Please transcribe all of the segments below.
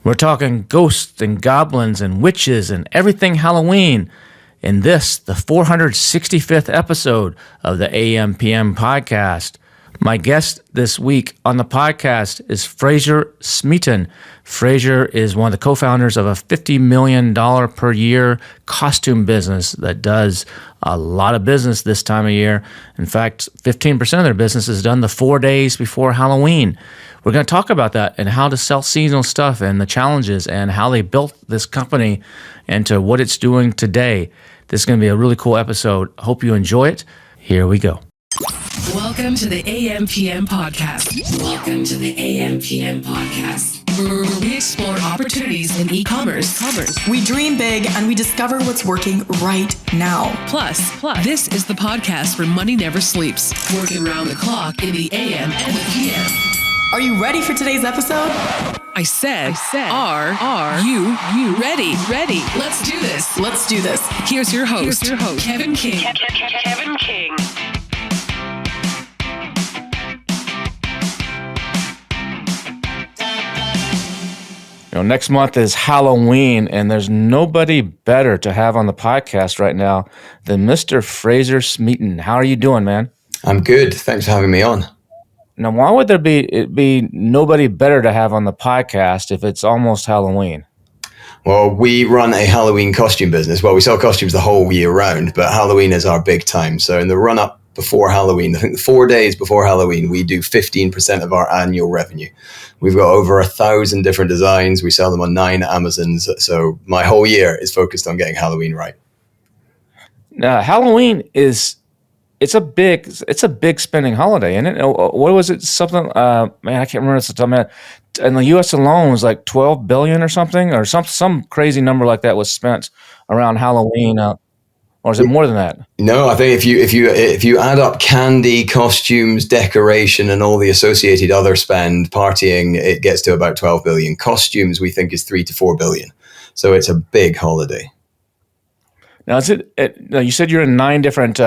We're talking ghosts and goblins and witches and everything Halloween in this, the 465th episode of the AM/PM podcast. My guest this week on the podcast is Fraser Smeaton. Fraser is one of the co-founders of a $50 million per year costume business that does a lot of business this time of year. In fact, 15% of their business is done the 4 days before Halloween. We're going to talk about that and how to sell seasonal stuff and the challenges and how they built this company into what it's doing today. This is going to be a really cool episode. Hope you enjoy it. Here we go. Welcome to the AM/PM podcast. Welcome to the AM/PM podcast, where we explore opportunities in e-commerce. We dream big and we discover what's working right now. Plus, this is the podcast where money never sleeps, working around the clock in the AM and the PM. Are you ready for today's episode? I said, are you ready? Let's do this. Here's your host, Kevin King. Kevin King. Next month is Halloween, and there's nobody better to have on the podcast right now than Mr. Fraser Smeaton. How are you doing, man? I'm good. Thanks for having me on. Now, why would there be nobody better to have on the podcast if it's almost Halloween? Well, we run a Halloween costume business. Well, we sell costumes the whole year round, but Halloween is our big time. So in the run-up before Halloween, I think the 4 days before Halloween, we do 15% of our annual revenue. We've got over 1,000 different designs. We sell them on 9 Amazons. So my whole year is focused on getting Halloween right. Now, Halloween it's a big spending holiday, isn't it? What was it? Something, man, I can't remember. It's the top of my head. In the U.S. alone was like 12 billion or something, or some crazy number like that was spent around Halloween. Or is it more than that? No, I think if you add up candy, costumes, decoration, and all the associated other spend, partying, it gets to about 12 billion. Costumes, we think, is 3 to 4 billion. So it's a big holiday. Now, you said you're in 9 different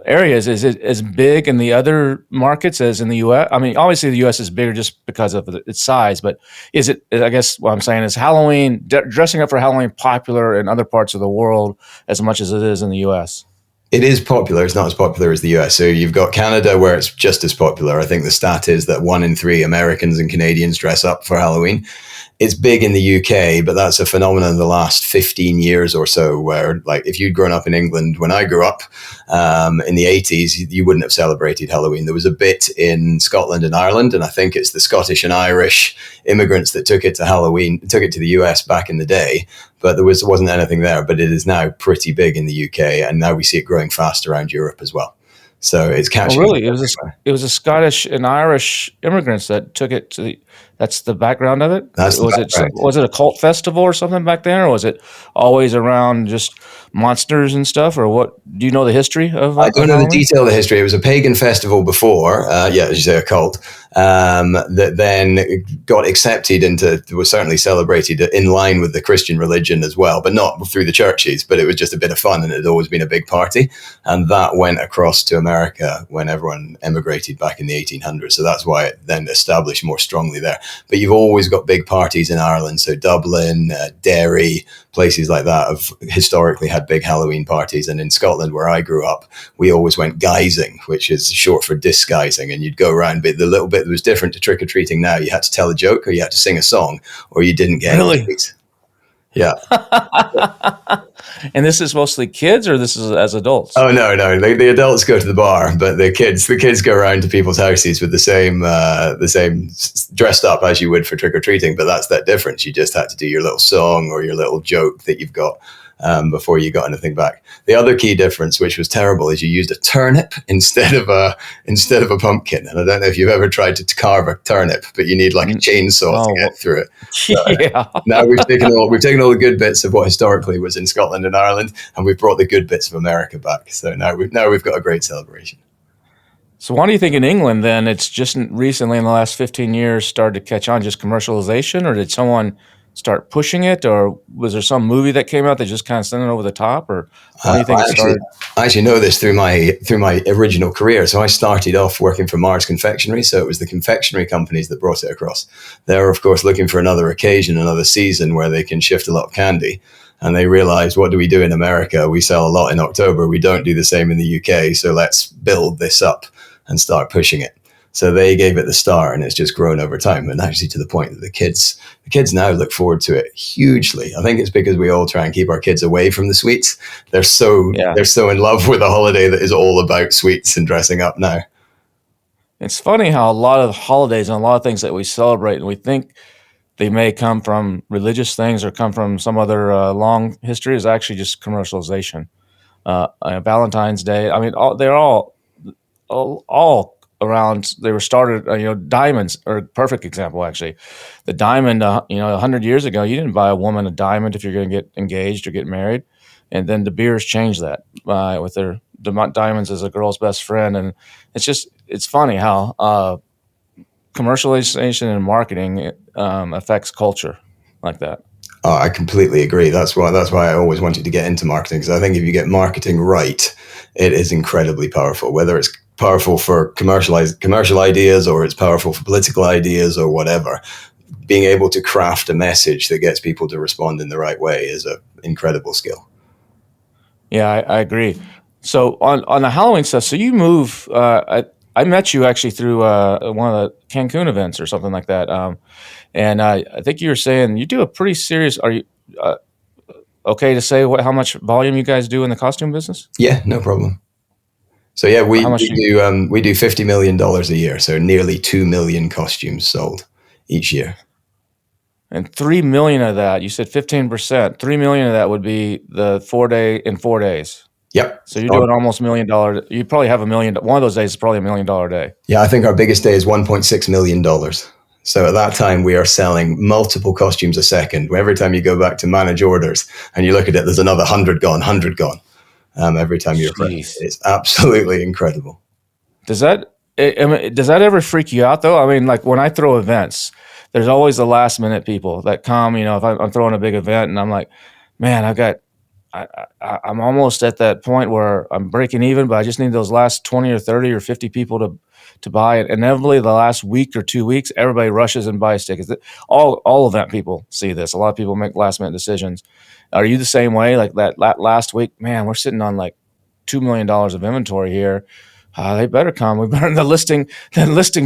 areas. Is it as big in the other markets as in the U.S.? I mean, obviously the U.S. is bigger just because of its size, but is it, I guess what I'm saying is Halloween, dressing up for Halloween popular in other parts of the world as much as it is in the U.S.? It is popular. It's not as popular as the US. So you've got Canada where it's just as popular. I think the stat is that 1 in 3 Americans and Canadians dress up for Halloween. It's big in the UK, but that's a phenomenon in the last 15 years or so where, like, if you'd grown up in England when I grew up in the 80s, you wouldn't have celebrated Halloween. There was a bit in Scotland and Ireland, and I think it's the Scottish and Irish immigrants that took it to the US back in the day. But there wasn't anything there, but it is now pretty big in the UK, and now we see it growing fast around Europe as well. So it's catching. Oh, really? It was a Scottish and Irish immigrants that took it to that's the background of it? Was it a cult festival or something back then, or was it always around just monsters and stuff, or what? Do you know the history of I don't know the detail of the history. It was a pagan festival before, as you say, a cult, that then got accepted was certainly celebrated in line with the Christian religion as well, but not through the churches, but it was just a bit of fun, and it had always been a big party. And that went across to America when everyone emigrated back in the 1800s. So that's why it then established more strongly there. But you've always got big parties in Ireland. So Dublin, Derry, places like that have historically had big Halloween parties. And in Scotland, where I grew up, we always went guising, which is short for disguising. And you'd go around, but the little bit that was different to trick-or-treating now, you had to tell a joke or you had to sing a song or you didn't get any treats. Yeah. And this is mostly kids, or this is as adults? Oh, no. The adults go to the bar, but the kids go around to people's houses with the same dressed up as you would for trick-or-treating, but that's that difference. You just had to do your little song or your little joke that you've got before you got anything back. The other key difference, which was terrible, is you used a turnip instead of a pumpkin. And I don't know if you've ever tried to carve a turnip, but you need like a chainsaw to get through it. Yeah. Now we've taken all the good bits of what historically was in Scotland and Ireland, and we've brought the good bits of America back. So now we've got a great celebration. So why do you think in England then it's just recently in the last 15 years started to catch on, just commercialization, or did someone start pushing it, or was there some movie that came out that just kind of sent it over the top, or why do you think it started? I actually know this through my original career. So I started off working for Mars Confectionery. So it was the confectionery companies that brought it across. They're, of course, looking for another occasion, another season where they can shift a lot of candy. And they realized, what do we do in America? We sell a lot in October. We don't do the same in the UK. So let's build this up and start pushing it. So they gave it the star, and it's just grown over time. And actually to the point that the kids now look forward to it hugely. I think it's because we all try and keep our kids away from the sweets. They're so in love with a holiday that is all about sweets and dressing up now. It's funny how a lot of holidays and a lot of things that we celebrate, and we think they may come from religious things or come from some other long history, is actually just commercialization. Valentine's Day, I mean, they're all around. They were started, diamonds are a perfect example, actually. The diamond, 100 years ago, you didn't buy a woman a diamond if you're going to get engaged or get married. And then De Beers changed that with their diamonds as a girl's best friend. And it's funny how commercialization and marketing affects culture like that. Oh, I completely agree. That's why I always wanted to get into marketing, because I think if you get marketing right, it is incredibly powerful, whether it's powerful for commercial ideas or it's powerful for political ideas or whatever. Being able to craft a message that gets people to respond in the right way is an incredible skill. Yeah, I agree. So on the Halloween stuff, so you move. I met you actually through one of the Cancun events or something like that, and I think you were saying you do a pretty serious. Are you okay to say how much volume you guys do in the costume business? Yeah, no problem. So yeah, we do $50 million a year, so nearly 2 million costumes sold each year. And 3 million of that, you said 15%. 3 million of that would be the 4 days. Yep. So you're doing almost $1 million. You probably have $1 million. One of those days is probably $1 million day. Yeah, I think our biggest day is $1.6 million. So at that time, we are selling multiple costumes a second. Every time you go back to manage orders and you look at it, there's another 100 gone. Every time you're ready. It's absolutely incredible. Does that ever freak you out though? I mean, like when I throw events, there's always the last minute people that come, if I'm throwing a big event and I'm like, man, I'm almost at that point where I'm breaking even, but I just need those last 20 or 30 or 50 people to buy it. Inevitably, the last week or 2 weeks, everybody rushes and buys tickets. All event people see this. A lot of people make last minute decisions. Are you the same way? Like that last week, man, we're sitting on like $2 million of inventory here. They better come. The listing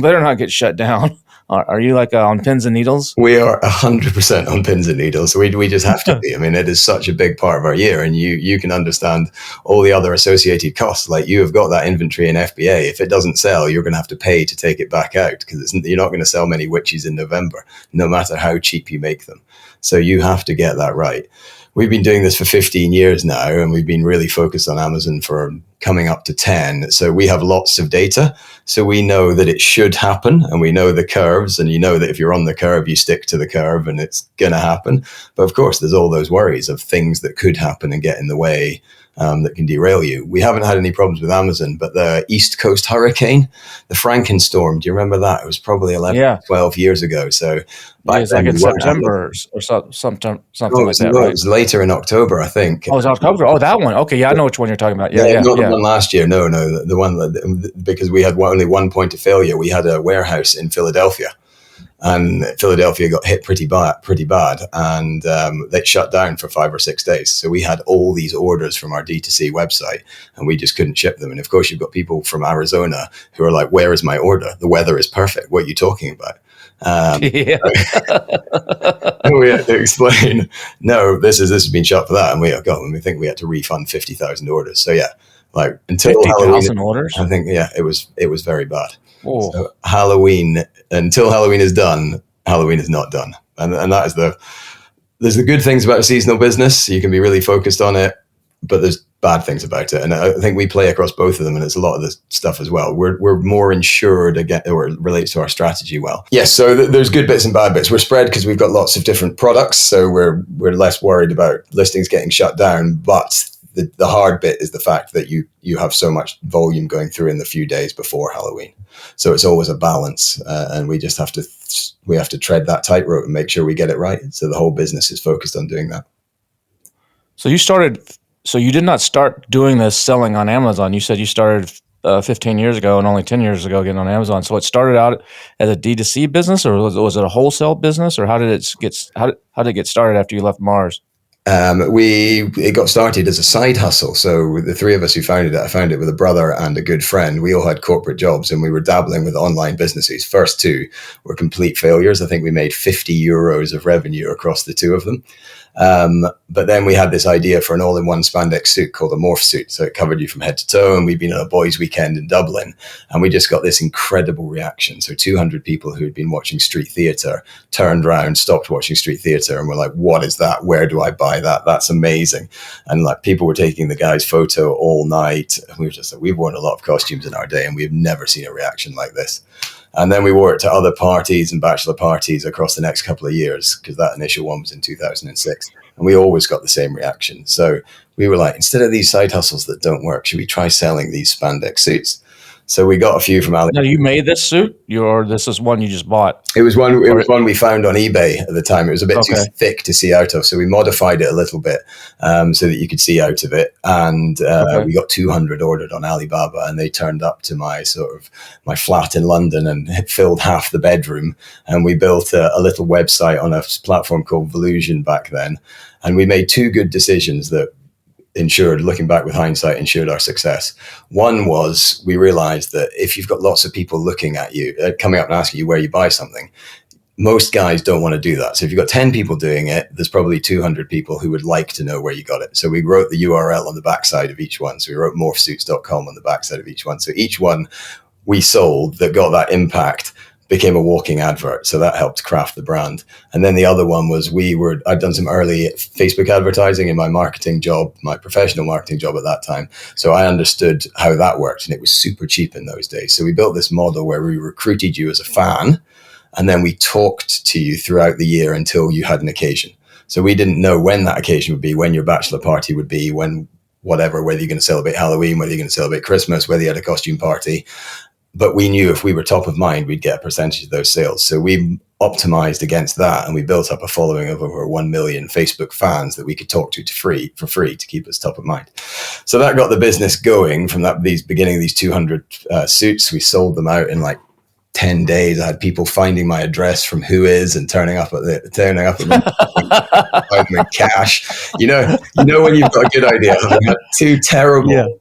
better not get shut down. Are you like on pins and needles? We are 100% on pins and needles. We just have to be. I mean, it is such a big part of our year, and you can understand all the other associated costs. Like you have got that inventory in FBA. If it doesn't sell, you're going to have to pay to take it back out, because you're not going to sell many witches in November, no matter how cheap you make them. So you have to get that right. We've been doing this for 15 years now, and we've been really focused on Amazon for coming up to 10. So we have lots of data. So we know that it should happen, and we know the curves, and you know that if you're on the curve, you stick to the curve and it's going to happen. But of course, there's all those worries of things that could happen and get in the way that can derail you. We haven't had any problems with Amazon, but the East Coast hurricane, the Frankenstorm, do you remember that? It was probably 12 years ago. So it's like in September or something like that, right? It was later in October, I think. Oh, it was October? Oh, that one. Okay, yeah, I know which one you're talking about. Yeah. Not the one last year. No, the one because we had only one point of failure. We had a warehouse in Philadelphia, and Philadelphia got hit pretty bad, and they shut down for 5 or 6 days. So we had all these orders from our D2C website, and we just couldn't ship them. And of course, you've got people from Arizona who are like, "Where is my order? The weather is perfect. What are you talking about?" We had to explain, no, this has been shut for that, and we think we had to refund 50,000 orders. So yeah, like until 50,000 orders. I think it was very bad. Oh. So until Halloween is done, Halloween is not done, and that is there's the good things about a seasonal business. You can be really focused on it, but there's bad things about it, and I think we play across both of them, and it's a lot of this stuff as well. We're more insured or it relates to our strategy well. Yes, so there's good bits and bad bits. We're spread because we've got lots of different products, so we're less worried about listings getting shut down. But the hard bit is the fact that you have so much volume going through in the few days before Halloween. So it's always a balance, and we just have to tread that tightrope and make sure we get it right. So the whole business is focused on doing that. So you did not start doing this selling on Amazon. You said you started 15 years ago and only 10 years ago getting on Amazon. So it started out as a D2C business, or was it a wholesale business, or how did it get started after you left Mars? It got started as a side hustle. So the three of us who founded it, I founded it with a brother and a good friend. We all had corporate jobs and we were dabbling with online businesses. First two were complete failures. I think we made €50 of revenue across the two of them. But then we had this idea for an all-in-one spandex suit called a morph suit. So it covered you from head to toe. And we'd been at a boys' weekend in Dublin, and we just got this incredible reaction. So 200 people who had been watching street theatre turned around, stopped watching street theatre, and were like, "What is that? Where do I buy that? That's amazing." And like, people were taking the guy's photo all night. And we were just like, we've worn a lot of costumes in our day, and we've never seen a reaction like this. And then we wore it to other parties and bachelor parties across the next couple of years, because that initial one was in 2006. And we always got the same reaction. So we were like, instead of these side hustles that don't work, should we try selling these spandex suits? So we got a few from Alex. Now, you made this suit, or this is one you just bought? It was one we found on eBay at the time. It was a bit too thick to see out of, so we modified it a little bit so that you could see out of it. And we got 200 ordered on Alibaba, and they turned up to my flat in London and filled half the bedroom. And we built a little website on a platform called Volusion back then. And we made two good decisions that looking back with hindsight, ensured our success. One was, we realized that if you've got lots of people looking at you, coming up and asking you where you buy something, most guys don't want to do that. So if you've got 10 people doing it, there's probably 200 people who would like to know where you got it. So we wrote the URL on the backside of each one. So we wrote morphsuits.com on the backside of each one. So each one we sold that got that impact became a walking advert. So that helped craft the brand. And then the other one was I'd done some early Facebook advertising in my marketing job, my professional marketing job at that time. So I understood how that worked, and it was super cheap in those days. So we built this model where we recruited you as a fan, and then we talked to you throughout the year until you had an occasion. So we didn't know when that occasion would be, when your bachelor party would be, when whatever, whether you're going to celebrate Halloween, whether you're going to celebrate Christmas, whether you had a costume party. But we knew if we were top of mind, we'd get a percentage of those sales. So we optimized against that, and we built up a following of over 1 million Facebook fans that we could talk to for free to keep us top of mind. So that got the business going from these 200 suits. We sold them out in like 10 days. I had people finding my address from Whois and turning up at in cash. You know when you've got a good idea.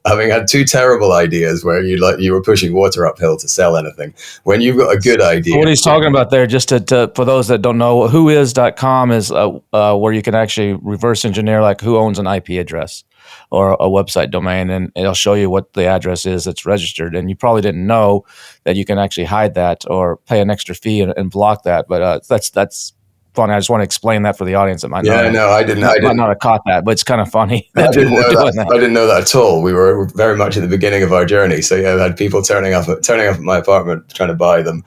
Having had two terrible ideas where you were pushing water uphill to sell anything. When you've got a good idea. What he's talking about there, just to for those that don't know, whois.com is where you can actually reverse engineer like who owns an IP address or a website domain, and it'll show you what the address is that's registered. And you probably didn't know that you can actually hide that or pay an extra fee and block that. But that's funny. I just want to explain that for the audience that might not. I didn't have caught that, but it's kind of funny that people were doing that. I didn't know that at all. We were very much at the beginning of our journey. So I had people turning up at my apartment trying to buy them.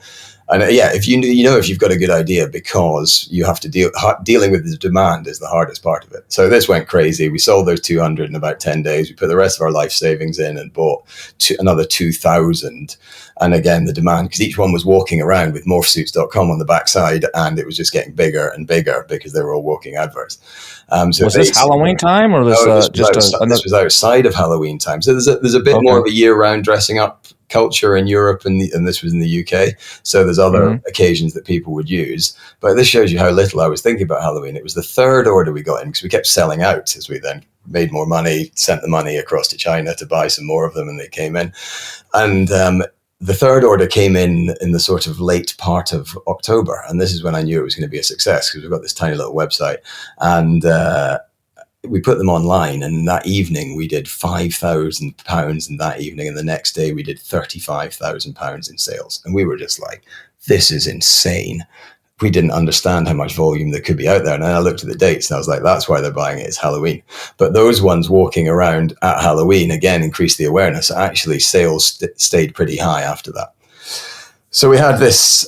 And if you've got a good idea, because you have to dealing with the demand is the hardest part of it. So this went crazy. We sold those 200 in about 10 days. We put the rest of our life savings in and bought another 2,000. And again, the demand, because each one was walking around with morphsuits.com on the backside, and it was just getting bigger and bigger because they were all walking adverts. So was this Halloween time, or this this was outside of Halloween time? So there's a bit more of a year-round dressing up culture in Europe, and this was in the UK. So there's other occasions that people would use. But this shows you how little I was thinking about Halloween. It was the third order we got in, because we kept selling out as we then made more money, sent the money across to China to buy some more of them, and they came in. And the third order came in the sort of late part of October. And this is when I knew it was going to be a success, because we've got this tiny little website. And we put them online, and that evening we did £5,000 in that evening. And the next day we did £35,000 in sales. And we were just like, this is insane. We didn't understand how much volume there could be out there. And then I looked at the dates and I was like, that's why they're buying it. It's Halloween. But those ones walking around at Halloween, again, increased the awareness. Actually, sales stayed pretty high after that. So we had this,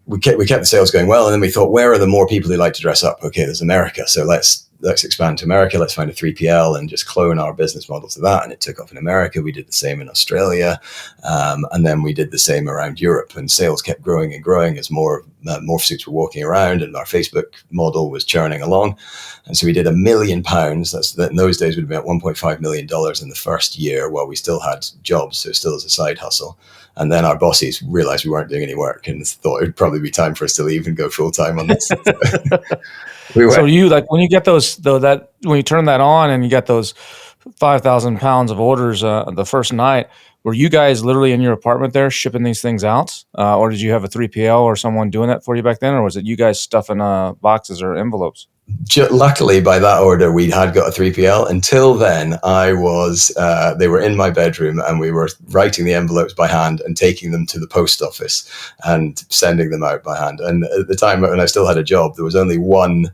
we kept the sales going well. And then we thought, where are the more people who like to dress up? Okay, there's America. So let's let's expand to America. Let's find a 3PL and just clone our business model to that. And it took off in America. We did the same in Australia. And then we did the same around Europe, and sales kept growing and growing as more morph suits were walking around, and our Facebook model was churning along. And so we did £1 million. In those days would have been $1.5 million in the first year while we still had jobs. So still as a side hustle. And then our bosses realized we weren't doing any work and thought it would probably be time for us to leave and go full time on this. So you, like, when you get those, though, that when you turn that on and you get those 5,000 pounds of orders the first night, were you guys literally in your apartment there shipping these things out? Or did you have a 3PL or someone doing that for you back then? Or was it you guys stuffing boxes or envelopes? Luckily, by that order, we had got a 3PL. Until then, they were in my bedroom and we were writing the envelopes by hand and taking them to the post office and sending them out by hand. And at the time when I still had a job, there was only one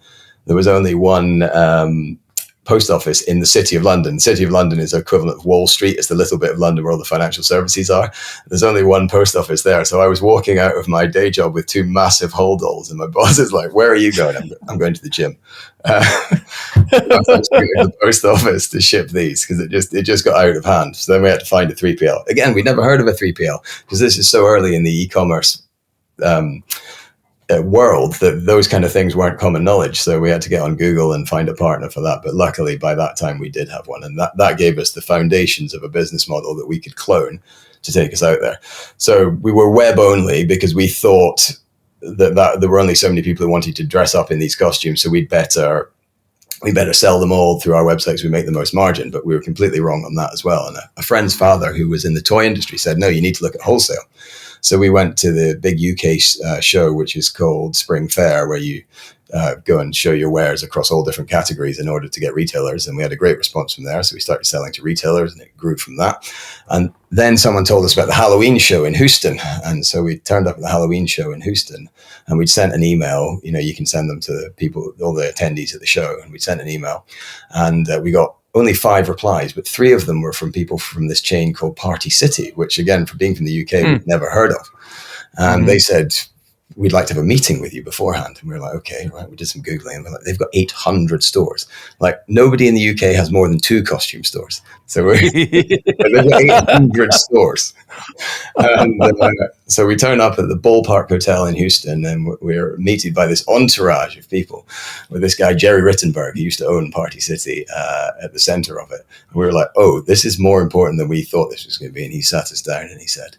post office in the City of London. The City of London is equivalent of Wall Street. It's the little bit of London where all the financial services are. There's only one post office there. So I was walking out of my day job with 2 massive holdalls, and my boss is like, "Where are you going?" I'm going to the gym. The post office to ship these because it just got out of hand. So then we had to find a 3PL. Again, we'd never heard of a 3PL because this is so early in the e-commerce world that those kind of things weren't common knowledge. So we had to get on Google and find a partner for that. But luckily by that time we did have one, and that gave us the foundations of a business model that we could clone to take us out there. So we were web only because we thought that there were only so many people who wanted to dress up in these costumes. So we better sell them all through our websites. We make the most margin, but we were completely wrong on that as well. And a friend's father who was in the toy industry said, "No, you need to look at wholesale." So we went to the big UK show, which is called Spring Fair, where you go and show your wares across all different categories in order to get retailers. And we had a great response from there. So we started selling to retailers and it grew from that. And then someone told us about the Halloween show in Houston. And so we turned up at the Halloween show in Houston and we'd sent an email. You know, you can send them to the people, all the attendees at the show. And we'd sent an email and we got only 5 replies, but 3 of them were from people from this chain called Party City, which again, for being from the UK, we'd never heard of. And they said, "We'd like to have a meeting with you beforehand." And we were like, "Okay, right." We did some Googling and we're like, "They've got 800 stores. Like nobody in the UK has more than 2 costume stores." So they've got 800 stores. And so we turn up at the Ballpark Hotel in Houston and we're meted by this entourage of people with this guy, Jerry Rittenberg, who used to own Party City at the center of it. And we were like, "Oh, this is more important than we thought this was going to be." And he sat us down and he said,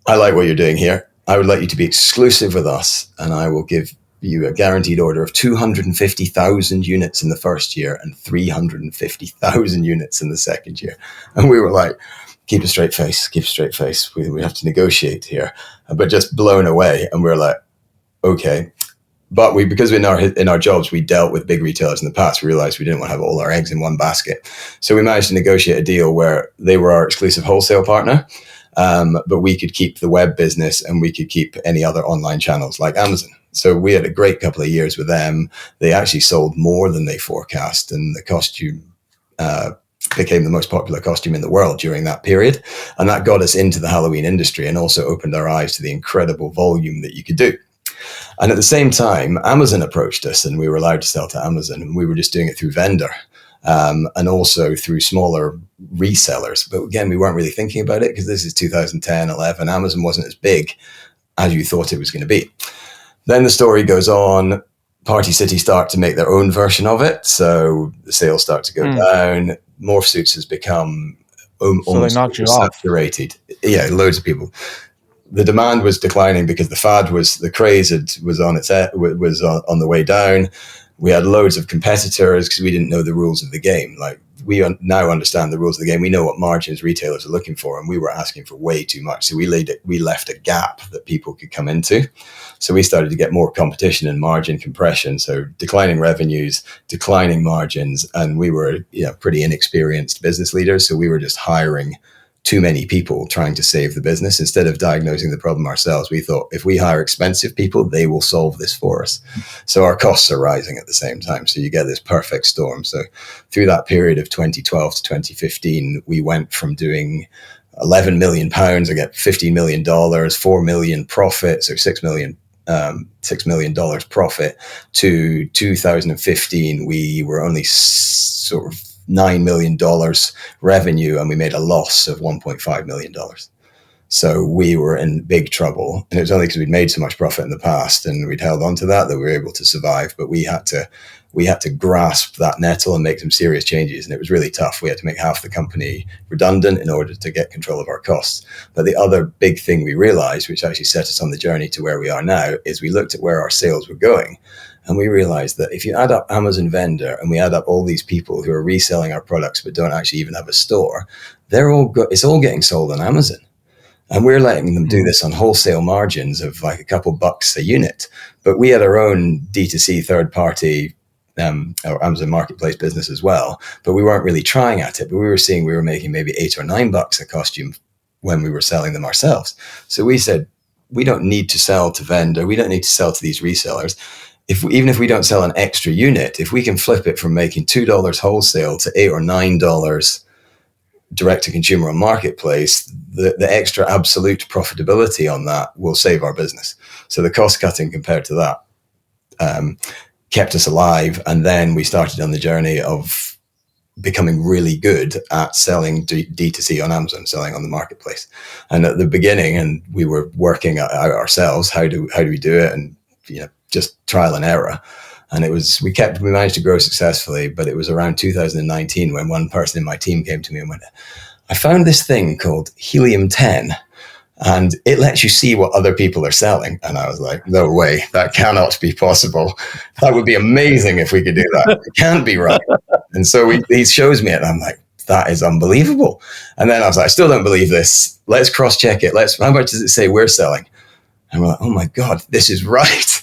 "I like what you're doing here. I would like you to be exclusive with us, and I will give you a guaranteed order of 250,000 units in the first year and 350,000 units in the second year." And we were like, keep a straight face. We have to negotiate here, but just blown away. And we were like, okay. But because in our jobs, we dealt with big retailers in the past, we realized we didn't want to have all our eggs in one basket. So we managed to negotiate a deal where they were our exclusive wholesale partner. But we could keep the web business and we could keep any other online channels like Amazon. So we had a great couple of years with them. They actually sold more than they forecast, and the costume became the most popular costume in the world during that period. And that got us into the Halloween industry and also opened our eyes to the incredible volume that you could do. And at the same time, Amazon approached us and we were allowed to sell to Amazon, and we were just doing it through vendor. And also through smaller resellers. But again, we weren't really thinking about it because this is 2010, 11. Amazon wasn't as big as you thought it was going to be. Then the story goes on. Party City start to make their own version of it. So the sales start to go down. Morph Suits has become almost saturated. Yeah, loads of people. The demand was declining because the craze was on the way down. We had loads of competitors because we didn't know the rules of the game. Like we now understand the rules of the game. We know what margins retailers are looking for, and we were asking for way too much. So we left a gap that people could come into. So we started to get more competition and margin compression. So declining revenues, declining margins, and we were pretty inexperienced business leaders. So we were just hiring too many people trying to save the business. Instead of diagnosing the problem ourselves, we thought if we hire expensive people, they will solve this for us. So our costs are rising at the same time. So you get this perfect storm. So through that period of 2012 to 2015, we went from doing £11 million, I get $15 million, $4 million profit, so £6 million $6 million profit, to 2015, we were only sort of $9 million revenue, and we made a loss of $1.5 million. So we were in big trouble, and it was only because we'd made so much profit in the past and we'd held on to that we were able to survive. But we had to grasp that nettle and make some serious changes, and it was really tough. We had to make half the company redundant in order to get control of our costs. But the other big thing we realized, which actually set us on the journey to where we are now, is we looked at where our sales were going, and we realized that if you add up Amazon vendor and we add up all these people who are reselling our products but don't actually even have a store, it's all getting sold on Amazon. And we're letting them do this on wholesale margins of like a couple bucks a unit. But we had our own D2C third party our Amazon Marketplace business as well, but we weren't really trying at it. But we were seeing we were making maybe $8 or $9 a costume when we were selling them ourselves. So we said, we don't need to sell to vendor. We don't need to sell to these resellers. Even if we don't sell an extra unit, if we can flip it from making $2 wholesale to $8 or $9 direct to consumer on Marketplace, the extra absolute profitability on that will save our business. So the cost cutting compared to that kept us alive. And then we started on the journey of becoming really good at selling D2C on Amazon, selling on the Marketplace. And at the beginning, and we were working out ourselves, how do we do it? And, just trial and error. And we managed to grow successfully, but it was around 2019 when one person in my team came to me and went, I found this thing called Helium 10, and it lets you see what other people are selling. And I was like, no way, that cannot be possible. That would be amazing if we could do that. It can't be right. And so he shows me it, and I'm like, that is unbelievable. And then I was like, I still don't believe this. Let's cross-check it. How much does it say we're selling? And we're like, oh my God, this is right.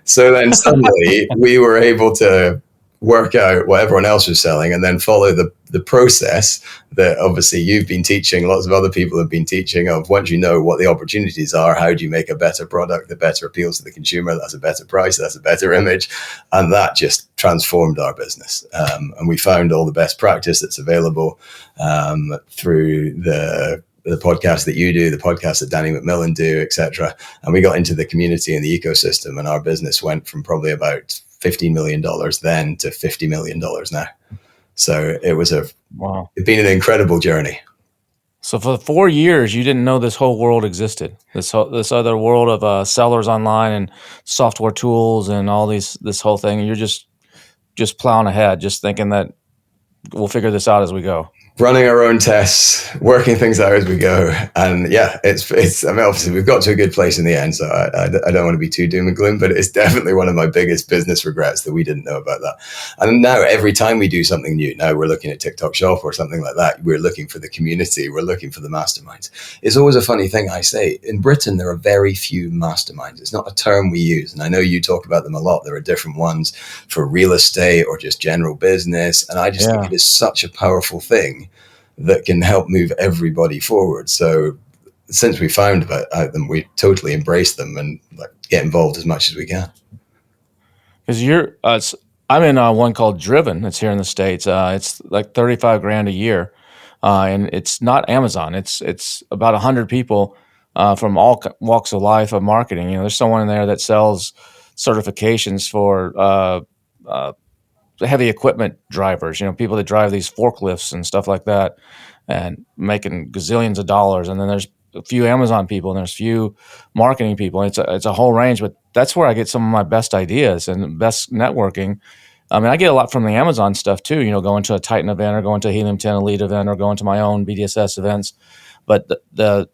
So then suddenly we were able to work out what everyone else was selling and then follow the process that obviously you've been teaching, lots of other people have been teaching, of once you know what the opportunities are, how do you make a better product that better appeals to the consumer, that's a better price, that's a better image. And that just transformed our business. And we found all the best practice that's available through the podcast that you do, the podcast that Danny McMillan do, etc. And we got into the community and the ecosystem, and our business went from probably about $15 million then to $50 million now. So it's been an incredible journey. So for 4 years, you didn't know this whole world existed. This other world of sellers online and software tools and all this whole thing. And you're just plowing ahead, just thinking that we'll figure this out as we go. Running our own tests, working things out as we go. And yeah, it's obviously we've got to a good place in the end. So I don't want to be too doom and gloom, but it's definitely one of my biggest business regrets that we didn't know about that. And now every time we do something new, now we're looking at TikTok Shop or something like that, we're looking for the community, we're looking for the masterminds. It's always a funny thing I say. In Britain, there are very few masterminds. It's not a term we use. And I know you talk about them a lot. There are different ones for real estate or just general business. And I just think it is such a powerful thing that can help move everybody forward. So since we found about them, we totally embrace them and get involved as much as we can. Because I'm in one called Driven. It's here in the States. It's like $35,000 a year, and it's not Amazon. It's about 100 people from all walks of life of marketing. There's someone in there that sells certifications for heavy equipment drivers, people that drive these forklifts and stuff like that, and making gazillions of dollars. And then there's a few Amazon people, and there's a few marketing people. It's a whole range, but that's where I get some of my best ideas and best networking. I mean, I get a lot from the Amazon stuff too, going to a Titan event or going to a Helium 10 Elite event or going to my own BDSS events. But the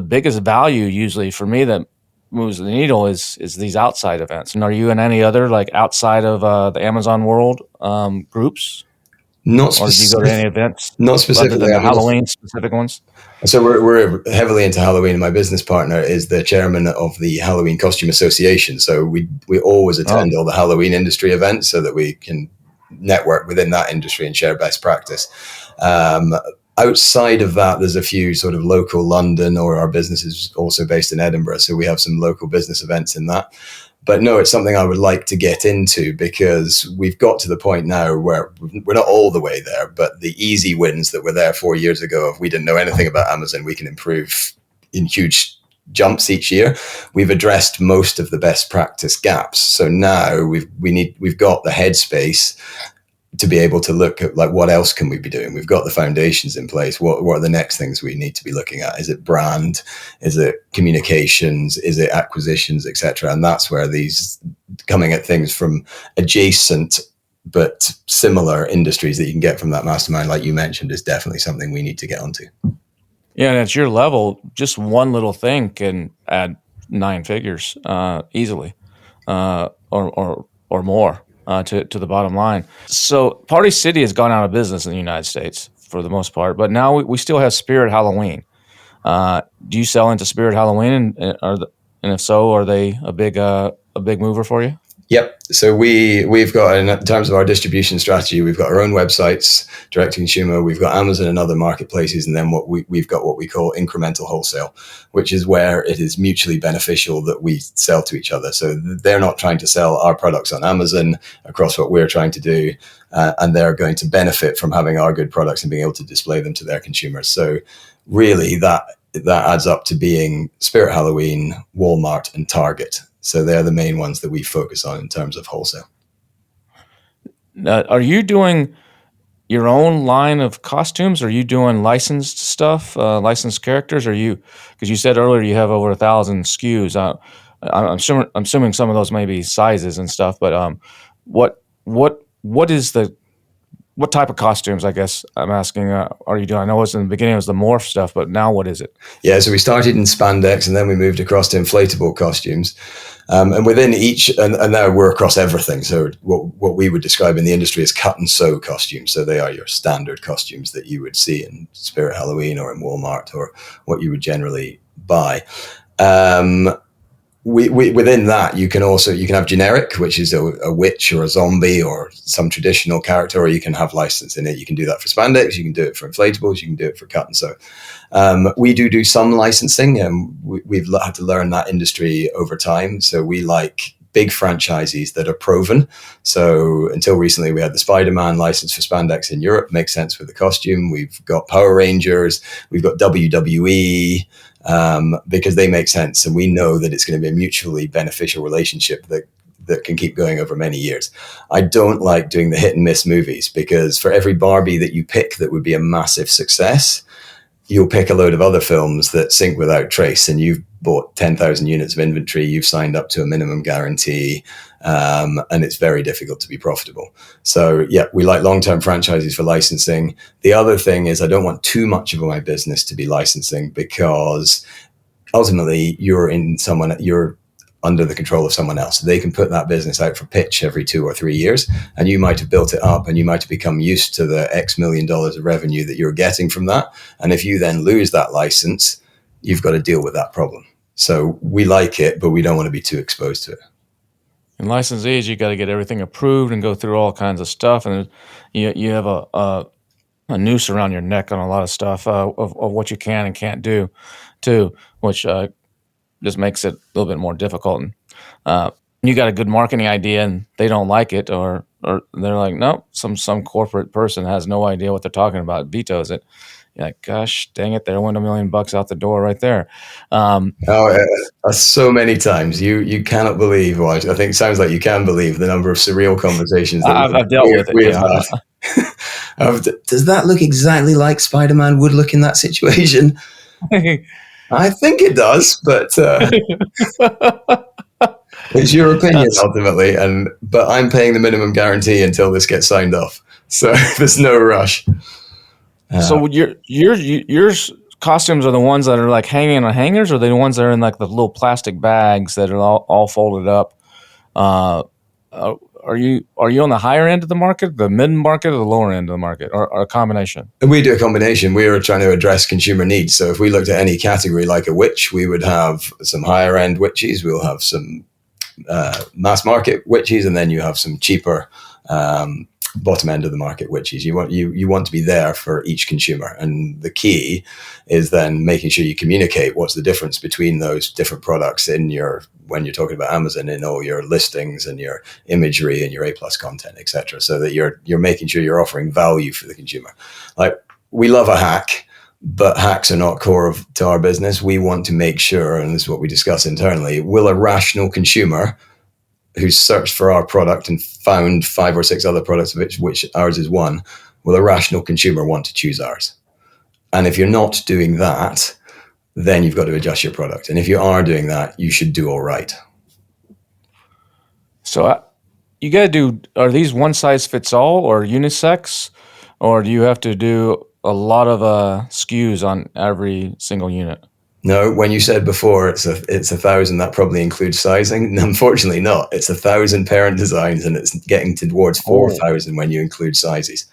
biggest value usually for me that moves the needle is these outside events. And are you in any other outside of the Amazon world groups? Not or do you go to any events? Not specifically. Other than the Halloween specific ones? So we're heavily into Halloween. My business partner is the chairman of the Halloween Costume Association. So we always attend all the Halloween industry events so that we can network within that industry and share best practice. Outside of that, there's a few sort of local London, or our business is also based in Edinburgh. So we have some local business events in that. But no, it's something I would like to get into, because we've got to the point now where we're not all the way there, but the easy wins that were there 4 years ago, if we didn't know anything about Amazon, we can improve in huge jumps each year, we've addressed most of the best practice gaps. So now we've got the headspace to be able to look at, like, what else can we be doing? We've got the foundations in place. What are the next things we need to be looking at? Is it brand? Is it communications? Is it acquisitions, etc.? And that's where these coming at things from adjacent but similar industries that you can get from that mastermind, like you mentioned, is definitely something we need to get onto. Yeah, and at your level, just one little thing can add 9 figures easily, or more. To the bottom line. So Party City has gone out of business in the United States for the most part, but now we still have Spirit Halloween. Do you sell into Spirit Halloween, and if so, are they a big mover for you? Yep. So we've got, in terms of our distribution strategy, we've got our own websites, direct to consumer. We've got Amazon and other marketplaces, and then we've got what we call incremental wholesale, which is where it is mutually beneficial that we sell to each other. So they're not trying to sell our products on Amazon across what we're trying to do, and they're going to benefit from having our good products and being able to display them to their consumers. So really, that adds up to being Spirit Halloween, Walmart, and Target. So they're the main ones that we focus on in terms of wholesale. Are you doing your own line of costumes? Are you doing licensed stuff, licensed characters? Because you said earlier you have over 1,000 SKUs. I'm assuming some of those may be sizes and stuff. But what type of costumes, I guess I'm asking, are you doing? I know in the beginning it was the morph stuff, but now what is it? Yeah, so we started in spandex, and then we moved across to inflatable costumes. And within each, and now we're across everything. So what we would describe in the industry as cut and sew costumes. So they are your standard costumes that you would see in Spirit Halloween or in Walmart, or what you would generally buy. We within that, you can have generic, which is a witch or a zombie or some traditional character, or you can have license in it. You can do that for spandex, you can do it for inflatables, you can do it for cut and sew. We do some licensing, and we've had to learn that industry over time. So we like big franchises that are proven. So until recently, we had the Spider-Man license for spandex in Europe. Makes sense with the costume. We've got Power Rangers, we've got WWE, because they make sense, and we know that it's going to be a mutually beneficial relationship that can keep going over many years. I don't like doing the hit and miss movies, because for every Barbie that you pick that would be a massive success, you'll pick a load of other films that sink without trace, and you've bought 10,000 units of inventory, you've signed up to a minimum guarantee, and it's very difficult to be profitable. So yeah, we like long-term franchises for licensing. The other thing is I don't want too much of my business to be licensing, because ultimately you're under the control of someone else. They can put that business out for pitch every 2 or 3 years, and you might have built it up, and you might have become used to the X million dollars of revenue that you're getting from that. And if you then lose that license, you've got to deal with that problem. So we like it, but we don't want to be too exposed to it. In licensees, you got to get everything approved and go through all kinds of stuff, and you have a noose around your neck on a lot of stuff of what you can and can't do, too, which just makes it a little bit more difficult. And you got a good marketing idea and they don't like it, or they're like, no, some corporate person has no idea what they're talking about, vetoes it. You're like, gosh, dang it, there went $1 million out the door right there. So many times you cannot believe. Well, I think it sounds like you can believe the number of surreal conversations that I've dealt with it. Yeah. Does that look exactly like Spider-Man would look in that situation? I think it does, but it's your opinion ultimately. But I'm paying the minimum guarantee until this gets signed off, so there's no rush. So your costumes are the ones that are like hanging on hangers, or are they the ones that are in like the little plastic bags that are all folded up? Are you on the higher end of the market, the mid market, or the lower end of the market, or a combination? We do a combination. We are trying to address consumer needs. So if we looked at any category like a witch, we would have some higher end witches. We'll have some mass market witches, and then you have some cheaper bottom end of the market witches. You want to be there for each consumer, and the key is then making sure you communicate what's the difference between those different products when you're talking about Amazon, in all your listings and your imagery and your A+ content, etc., so that you're making sure you're offering value for the consumer. Like, we love a hack, but hacks are not core to our business. We want to make sure, and this is what we discuss internally, will a rational consumer who's searched for our product and found 5 or 6 other products, which ours is one, will a rational consumer want to choose ours? And if you're not doing that, then you've got to adjust your product. And if you are doing that, you should do all right. So you got to do, are these one size fits all or unisex, or do you have to do a lot of SKUs on every single unit? No, when you said before it's 1,000, that probably includes sizing. Unfortunately not. It's 1,000 parent designs, and it's getting towards 4,000 when you include sizes.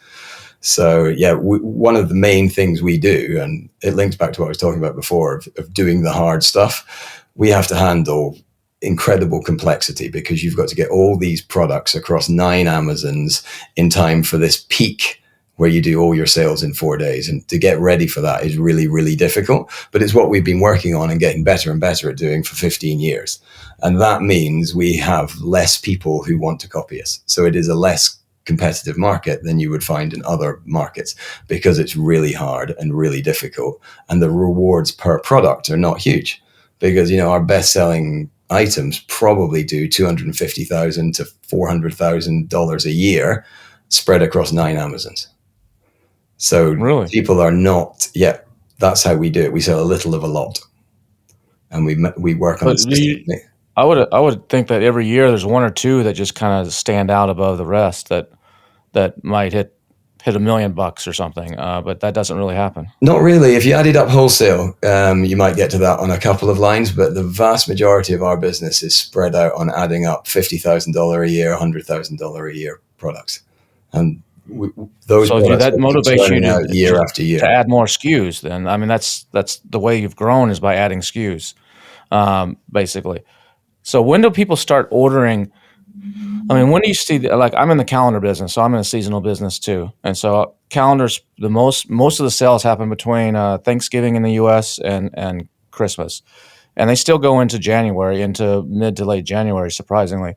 So yeah, one of the main things we do, and it links back to what I was talking about before of doing the hard stuff, we have to handle incredible complexity because you've got to get all these products across 9 Amazons in time for this peak where you do all your sales in 4 days. And to get ready for that is really, really difficult. But it's what we've been working on and getting better and better at doing for 15 years. And that means we have less people who want to copy us. So it is a less competitive market than you would find in other markets because it's really hard and really difficult. And the rewards per product are not huge because, our best-selling items probably do $250,000 to $400,000 a year spread across 9 Amazons. So really? People are not, that's how we do it. We sell a little of a lot, and we work on it. I would think that every year there's 1 or 2 that just kind of stand out above the rest that might hit $1 million or something, but that doesn't really happen. Not really. If you added up wholesale, you might get to that on a couple of lines, but the vast majority of our business is spread out on adding up $50,000 a year, $100,000 a year products, and those. So that motivates you to year after year to add more SKUs. Then I mean that's the way you've grown is by adding SKUs, basically. So when do people start ordering? I mean, when do you see like I'm in the calendar business, so I'm in a seasonal business too, and so calendars most of the sales happen between Thanksgiving in the U.S. and Christmas, and they still go into January, into mid to late January, surprisingly.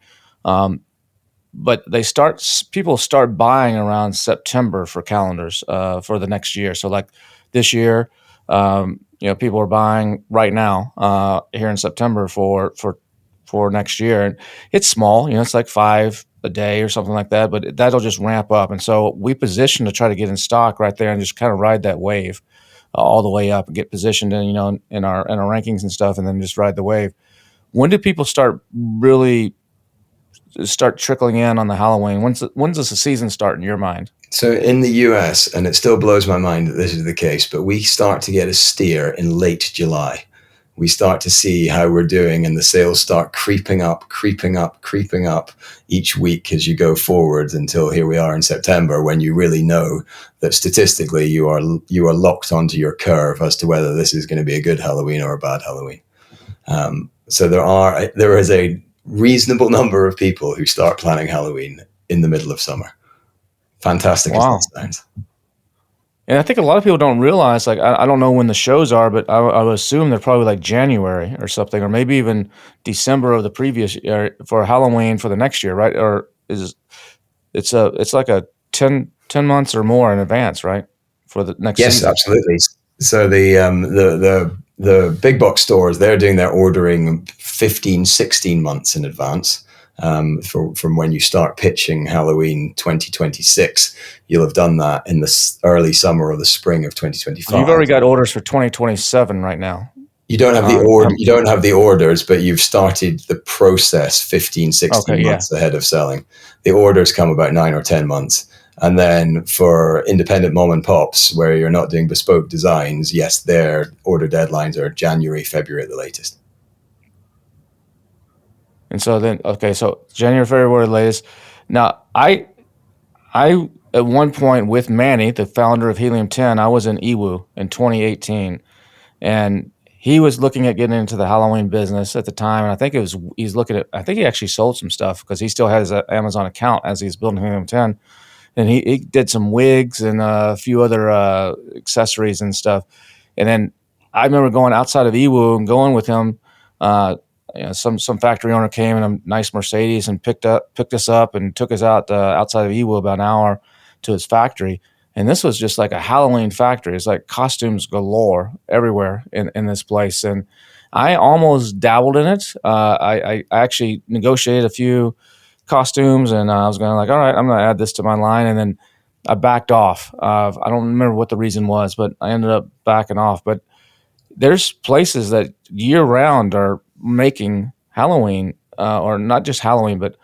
But people start buying around September for calendars for the next year. So like this year, people are buying right now here in September for next year. And it's small, it's like 5 a day or something like that, but that'll just ramp up. And so we position to try to get in stock right there and just kind of ride that wave all the way up and get positioned in, in our rankings and stuff, and then just ride the wave. When do people start trickling in on the Halloween? When's the season start in your mind? So in the US, and it still blows my mind that this is the case, but we start to get a steer in late July. We start to see how we're doing, and the sales start creeping up each week as you go forward until here we are in September, when you really know that statistically you are locked onto your curve as to whether this is going to be a good Halloween or a bad Halloween. So there is a reasonable number of people who start planning Halloween in the middle of summer. Fantastic. Wow. As that sounds. And I think a lot of people don't realize, like, I don't know when the shows are, but I would assume they're probably like January or something, or maybe even December of the previous year for Halloween for the next year, right? Or it's like a 10 months or more in advance, right? For the next season. Yes, absolutely. So the big box stores, they're doing their ordering 15, 16 months in advance. From when you start pitching Halloween 2026, you'll have done that in the early summer or the spring of 2025. You've already got orders for 2027 right now. You don't have you don't have the orders, but you've started the process 15, 16 months ahead of selling. The orders come about 9 or 10 months. And then for independent mom and pops, where you're not doing bespoke designs, yes, their order deadlines are January, February at the latest. And so then, so January, February latest. Now, I at one point with Manny, the founder of Helium 10, I was in EWU in 2018, and he was looking at getting into the Halloween business at the time. And I think I think he actually sold some stuff because he still has an Amazon account as he's building Helium 10. And he did some wigs and a few other accessories and stuff. And then I remember going outside of EWU and going with him. Some factory owner came in a nice Mercedes and picked us up and took us out outside of EWU about an hour to his factory. And this was just like a Halloween factory. It's like costumes galore everywhere in this place. And I almost dabbled in it. I actually negotiated a few costumes, and I was going like, all right, I'm going to add this to my line. And then I backed off. I don't remember what the reason was, but I ended up backing off. But there's places that year round are making Halloween, or not just Halloween, but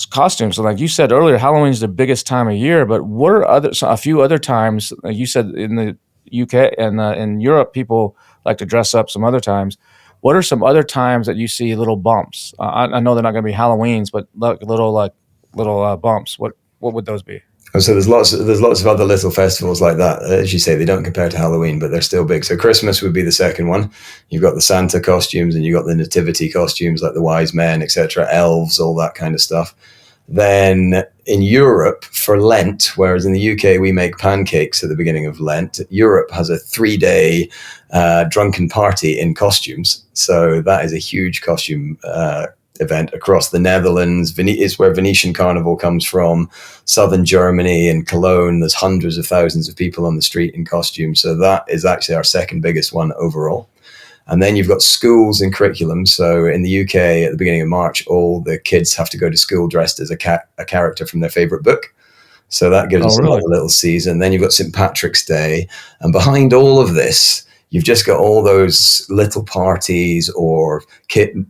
costumes. So like you said earlier, Halloween's the biggest time of year, but what are a few other times, like you said in the UK and in Europe, people like to dress up some other times. What are some other times that you see little bumps? I know they're not going to be Halloweens, but little bumps. What would those be? So there's lots of other little festivals like that. As you say, they don't compare to Halloween, but they're still big. So Christmas would be the second one. You've got the Santa costumes, and you've got the nativity costumes like the wise men, etc., elves, all that kind of stuff. Then in Europe for Lent, whereas in the UK we make pancakes at the beginning of Lent, Europe has a 3-day drunken party in costumes. So that is a huge costume event across the Netherlands. It's where Venetian Carnival comes from. Southern Germany and Cologne, there's hundreds of thousands of people on the street in costume. So that is actually our second biggest one overall. And then you've got schools and curriculum. So in the UK, at the beginning of March, all the kids have to go to school dressed as a character from their favorite book. So that gives us another little season. Then you've got St. Patrick's Day. And behind all of this, you've just got all those little parties or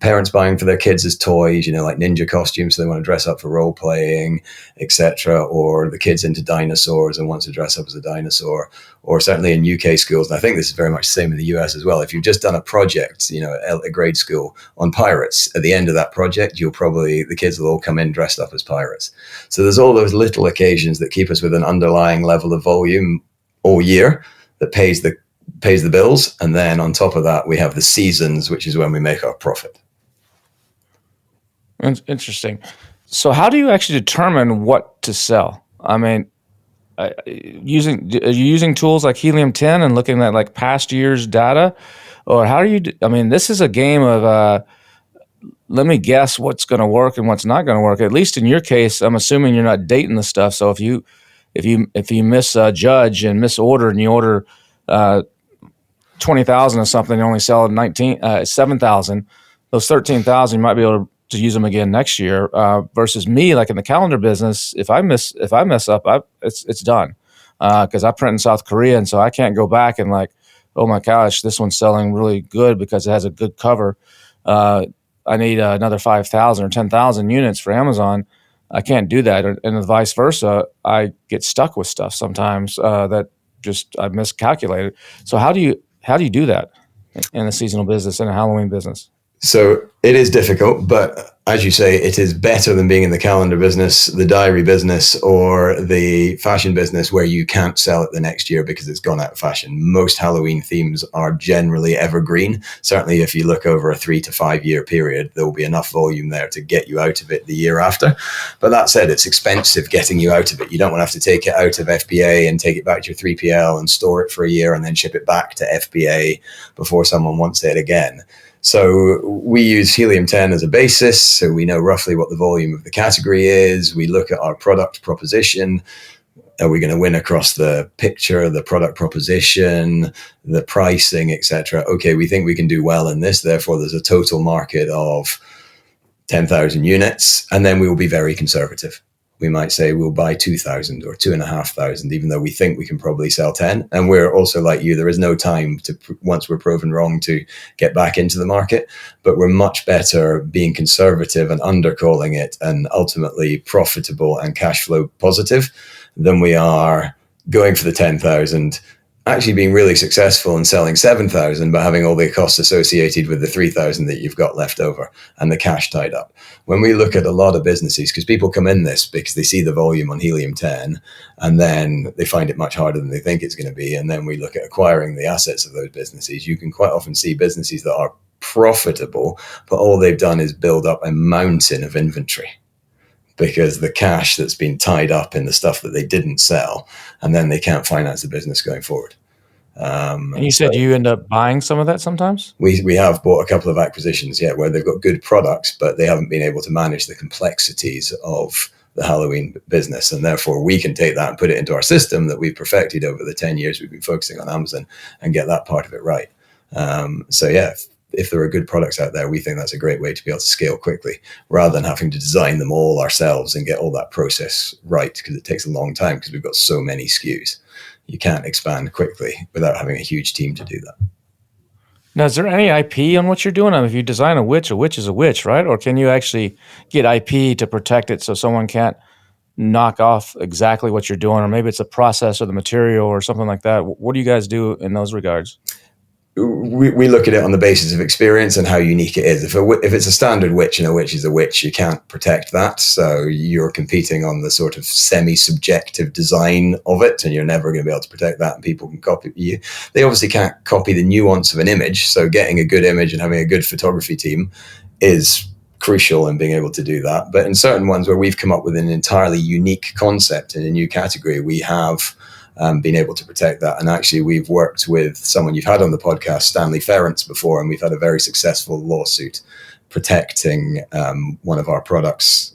parents buying for their kids as toys, like ninja costumes, so they want to dress up for role playing, etc. Or the kids into dinosaurs and want to dress up as a dinosaur. Or certainly in UK schools, and I think this is very much the same in the US as well. If you've just done a project, at a grade school on pirates, at the end of that project, the kids will all come in dressed up as pirates. So there's all those little occasions that keep us with an underlying level of volume all year that pays the bills, and then on top of that we have the seasons, which is when we make our profit. Interesting. So how do you actually determine what to sell? I mean, are you using tools like Helium 10 and looking at like past years data, or how do you? I mean, this is a game of let me guess what's going to work and what's not going to work. At least in your case, I'm assuming you're not dating the stuff. So if you misjudge and misorder and you order 20,000 or something, you only sell 7,000. Those 13,000 you might be able to use them again next year. Versus me, like in the calendar business, if I mess up, it's done. Because I print in South Korea, and so I can't go back and like, oh my gosh, this one's selling really good because it has a good cover. I need another 5,000 or 10,000 units for Amazon. I can't do that, and vice versa. I get stuck with stuff sometimes that just I miscalculated. So how do you do that in a seasonal business, in a Halloween business? So it is difficult, but as you say, it is better than being in the calendar business, the diary business, or the fashion business where you can't sell it the next year because it's gone out of fashion. Most Halloween themes are generally evergreen. Certainly if you look over a 3 to 5 year period, there will be enough volume there to get you out of it the year after. But that said, it's expensive getting you out of it. You don't want to have to take it out of FBA and take it back to your 3PL and store it for a year and then ship it back to FBA before someone wants it again. So we use Helium 10 as a basis, so we know roughly what the volume of the category is. We look at our product proposition. Are we going to win across the picture, the product proposition, the pricing, etc.? Okay, we think we can do well in this. Therefore, there's a total market of 10,000 units, and then we will be very conservative. We might say we'll buy 2,000 or 2,500, even though we think we can probably sell 10. And we're also like you, there is no time to, once we're proven wrong, to get back into the market. But we're much better being conservative and undercalling it and ultimately profitable and cash flow positive than we are going for the 10,000, actually being really successful and selling 7,000, but having all the costs associated with the 3,000 that you've got left over and the cash tied up. When we look at a lot of businesses, because people come in this because they see the volume on Helium 10 and then they find it much harder than they think it's going to be. And then we look at acquiring the assets of those businesses. You can quite often see businesses that are profitable, but all they've done is build up a mountain of inventory, because the cash that's been tied up in the stuff that they didn't sell, and then they can't finance the business going forward. And you said you end up buying some of that sometimes? We have bought a couple of acquisitions, where they've got good products, but they haven't been able to manage the complexities of the Halloween business. And therefore we can take that and put it into our system that we've perfected over the 10 years we've been focusing on Amazon and get that part of it right. So yeah, if there are good products out there, we think that's a great way to be able to scale quickly rather than having to design them all ourselves and get all that process right, because it takes a long time because we've got so many SKUs. You can't expand quickly without having a huge team to do that. Now, is there any IP on what you're doing? I mean, if you design a witch is a witch, right? Or can you actually get IP to protect it so someone can't knock off exactly what you're doing? Or maybe it's a process or the material or something like that. What do you guys do in those regards? We look at it on the basis of experience and how unique it is. If it's a standard witch and a witch is a witch, you can't protect that. So you're competing on the sort of semi-subjective design of it, and you're never going to be able to protect that, and people can copy you. They obviously can't copy the nuance of an image. So getting a good image and having a good photography team is crucial in being able to do that. But in certain ones where we've come up with an entirely unique concept in a new category, we have been able to protect that. And actually, we've worked with someone you've had on the podcast, Stanley Ferrance, before, and we've had a very successful lawsuit protecting one of our products,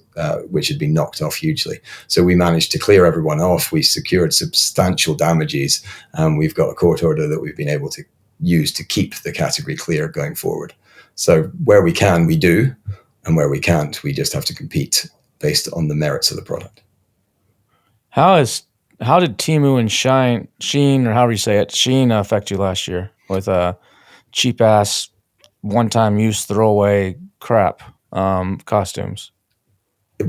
which had been knocked off hugely. So we managed to clear everyone off. We secured substantial damages, and we've got a court order that we've been able to use to keep the category clear going forward. So where we can, we do, and where we can't, we just have to compete based on the merits of the product. How did Temu and Shein, or however you say it, Shein affect you last year with cheap ass, one-time use, throwaway crap costumes?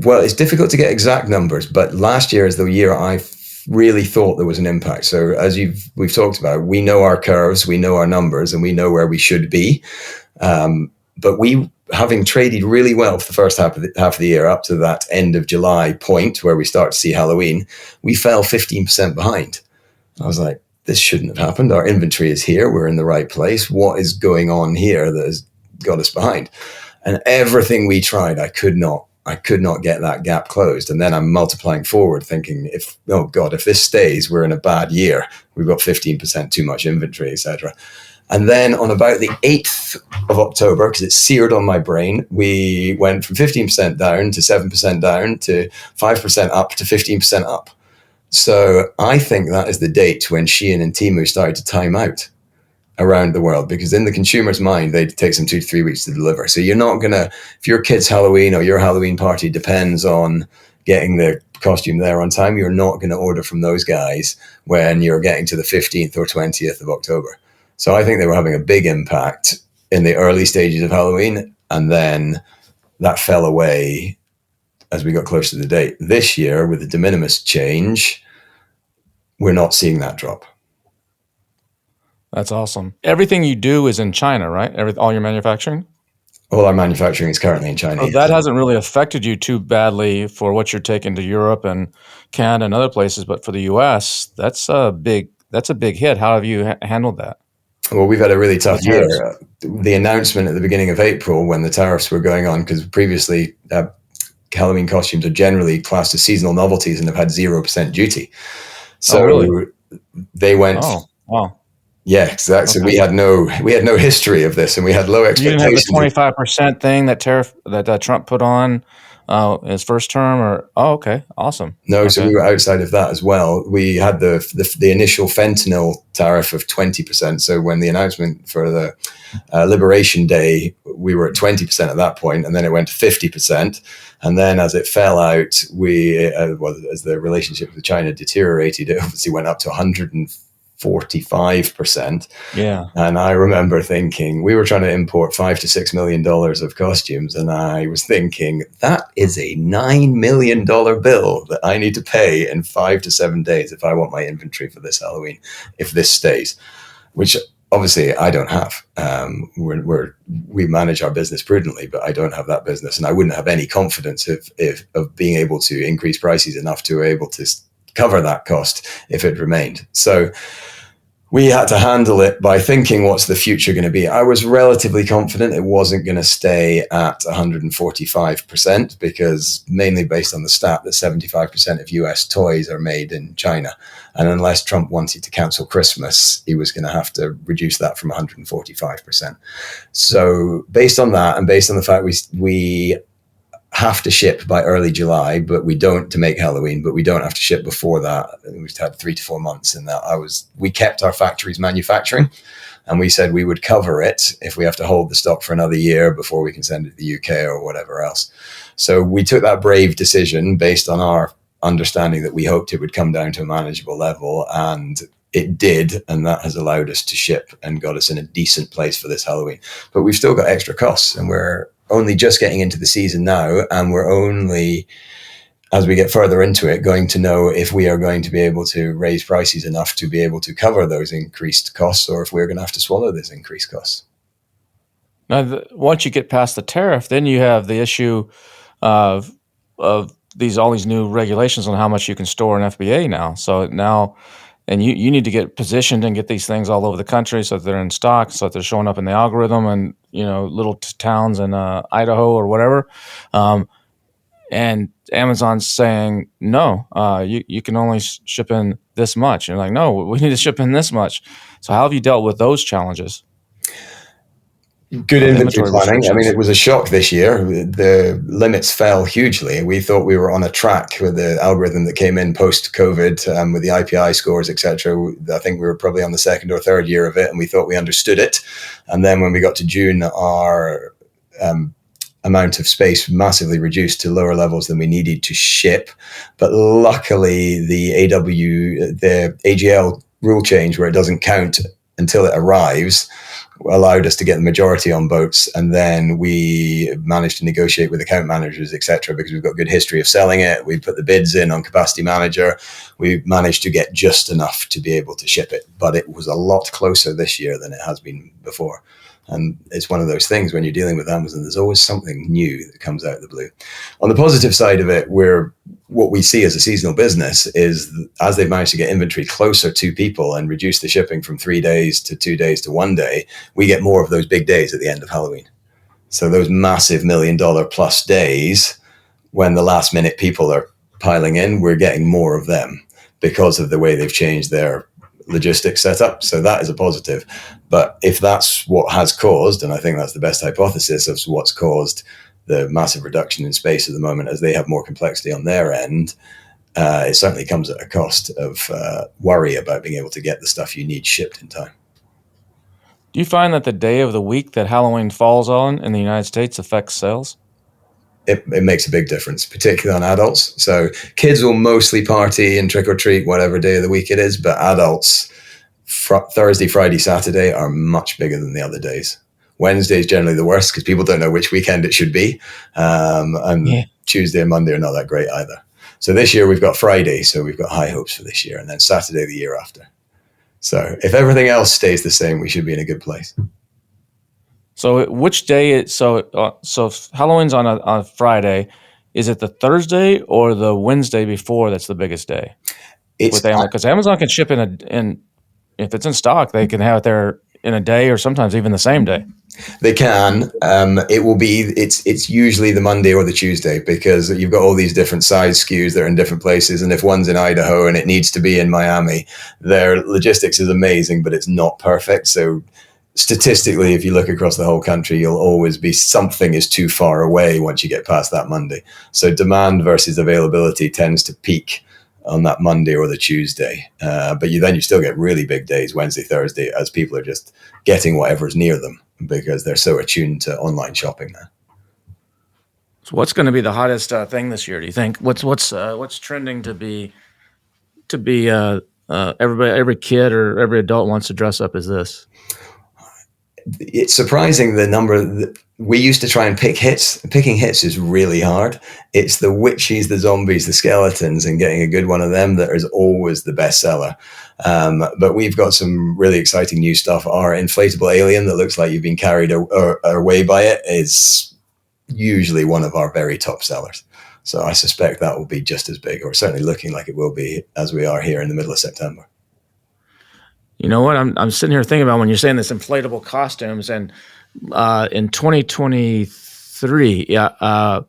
Well, it's difficult to get exact numbers, but last year is the year I really thought there was an impact. So as we've talked about, we know our curves, we know our numbers, and we know where we should be. But we, having traded really well for the first half of the year up to that end of July point where we start to see Halloween, we fell 15% behind. I was like, this shouldn't have happened. Our inventory is here. We're in the right place. What is going on here that has got us behind? And everything we tried, I could not get that gap closed. And then I'm multiplying forward thinking, if this stays, we're in a bad year. We've got 15% too much inventory, etc. And then on about the 8th of October, because it's seared on my brain, we went from 15% down to 7% down to 5% up to 15% up. So I think that is the date when Shein and Temu started to time out around the world, because in the consumer's mind, they take them 2 to 3 weeks to deliver. So you're not going to, if your kid's Halloween or your Halloween party depends on getting the costume there on time, you're not going to order from those guys when you're getting to the 15th or 20th of October. So I think they were having a big impact in the early stages of Halloween, and then that fell away as we got closer to the date. This year, with the de minimis change, we're not seeing that drop. That's awesome. Everything you do is in China, right? All your manufacturing? All our manufacturing is currently in China. So that hasn't really affected you too badly for what you're taking to Europe and Canada and other places, but for the U.S., that's a big hit. How have you handled that? Well, we've had a really tough year. The announcement at the beginning of April when the tariffs were going on, because previously Halloween costumes are generally classed as seasonal novelties and have had 0% duty. So really? They went. Oh, wow. Yeah, exactly. Okay. So we had no history of this, and we had low expectations. You didn't have the 25% thing that Trump put on his first term, or okay, awesome. No, okay. So we were outside of that as well. We had the initial fentanyl tariff of 20%. So when the announcement for the Liberation Day, we were at 20% at that point, and then it went to 50%. And then as it fell out, as the relationship with China deteriorated, it obviously went up to 145%. Yeah. And I remember thinking, we were trying to import $5 to $6 million of costumes. And I was thinking, that is a $9 million bill that I need to pay in 5 to 7 days if I want my inventory for this Halloween, if this stays, which obviously I don't have. We manage our business prudently, but I don't have that business. And I wouldn't have any confidence of being able to increase prices enough to be able to cover that cost if it remained. So we had to handle it by thinking, what's the future going to be? I was relatively confident it wasn't going to stay at 145%, because mainly based on the stat that 75% of US toys are made in China. And unless Trump wanted to cancel Christmas, he was going to have to reduce that from 145%. So based on that, and based on the fact we have to ship by early July, but we don't to make Halloween, but we don't have to ship before that. We've had 3 to 4 months in that. We kept our factories manufacturing, and we said we would cover it if we have to hold the stock for another year before we can send it to the UK or whatever else. So we took that brave decision based on our understanding that we hoped it would come down to a manageable level, and it did, and that has allowed us to ship and got us in a decent place for this Halloween. But we've still got extra costs, and we're only just getting into the season now, and we're only, as we get further into it, going to know if we are going to be able to raise prices enough to be able to cover those increased costs, or if we're going to have to swallow those increased costs. Now, once you get past the tariff, then you have the issue of all these new regulations on how much you can store in FBA now. So now, and you need to get positioned and get these things all over the country so that they're in stock, so that they're showing up in the algorithm and little towns in Idaho or whatever. And Amazon's saying, no, you can only ship in this much. And you're like, no, we need to ship in this much. So how have you dealt with those challenges? Good inventory planning. I mean, it was a shock this year. The limits fell hugely. We thought we were on a track with the algorithm that came in post-COVID with the IPI scores, etc. I think we were probably on the second or third year of it, and we thought we understood it. And then when we got to June, our amount of space massively reduced to lower levels than we needed to ship. But luckily, the AGL rule change, where it doesn't count until it arrives, allowed us to get the majority on boats, and then we managed to negotiate with account managers, etc., because we've got good history of selling it. We put the bids in on Capacity Manager. We managed to get just enough to be able to ship it, but it was a lot closer this year than it has been before. And it's one of those things when you're dealing with Amazon, there's always something new that comes out of the blue. On the positive side of it, what we see as a seasonal business is, as they've managed to get inventory closer to people and reduce the shipping from 3 days to 2 days to 1 day, we get more of those big days at the end of Halloween. So those massive $1 million plus days, when the last minute people are piling in, we're getting more of them because of the way they've changed their logistics setup. So that is a positive. But if that's what has caused, and I think that's the best hypothesis of what's caused the massive reduction in space at the moment, as they have more complexity on their end, it certainly comes at a cost of worry about being able to get the stuff you need shipped in time. Do you find that the day of the week that Halloween falls on in the United States affects sales? It makes a big difference, particularly on adults. So kids will mostly party and trick or treat whatever day of the week it is, but adults, Thursday, Friday, Saturday are much bigger than the other days. Wednesday is generally the worst because people don't know which weekend it should be. Tuesday and Monday are not that great either. So this year we've got Friday, so we've got high hopes for this year, and then Saturday the year after. So if everything else stays the same, we should be in a good place. So which day? So if Halloween's on a Friday, is it the Thursday or the Wednesday before that's the biggest day? Because Amazon can ship in if it's in stock, they can have it there in a day or sometimes even the same day. They can. It's usually the Monday or the Tuesday, because you've got all these different size SKUs that are in different places. And if one's in Idaho and it needs to be in Miami, their logistics is amazing, but it's not perfect. So statistically, if you look across the whole country, you'll always be something is too far away once you get past that Monday. So demand versus availability tends to peak on that Monday or the Tuesday. But you still get really big days, Wednesday, Thursday, as people are just getting whatever's near them because they're so attuned to online shopping now. So what's going to be the hottest thing this year, do you think? What's trending to be every kid or every adult wants to dress up as this? It's surprising the number we used to try and pick hits. Picking hits is really hard. It's the witches, the zombies, the skeletons, and getting a good one of them that is always the best seller. But we've got some really exciting new stuff. Our inflatable alien that looks like you've been carried away by it is usually one of our very top sellers. So I suspect that will be just as big, or certainly looking like it will be, as we are here in the middle of September. You know what? I'm sitting here thinking about when you're saying this inflatable costumes, and in 2023, I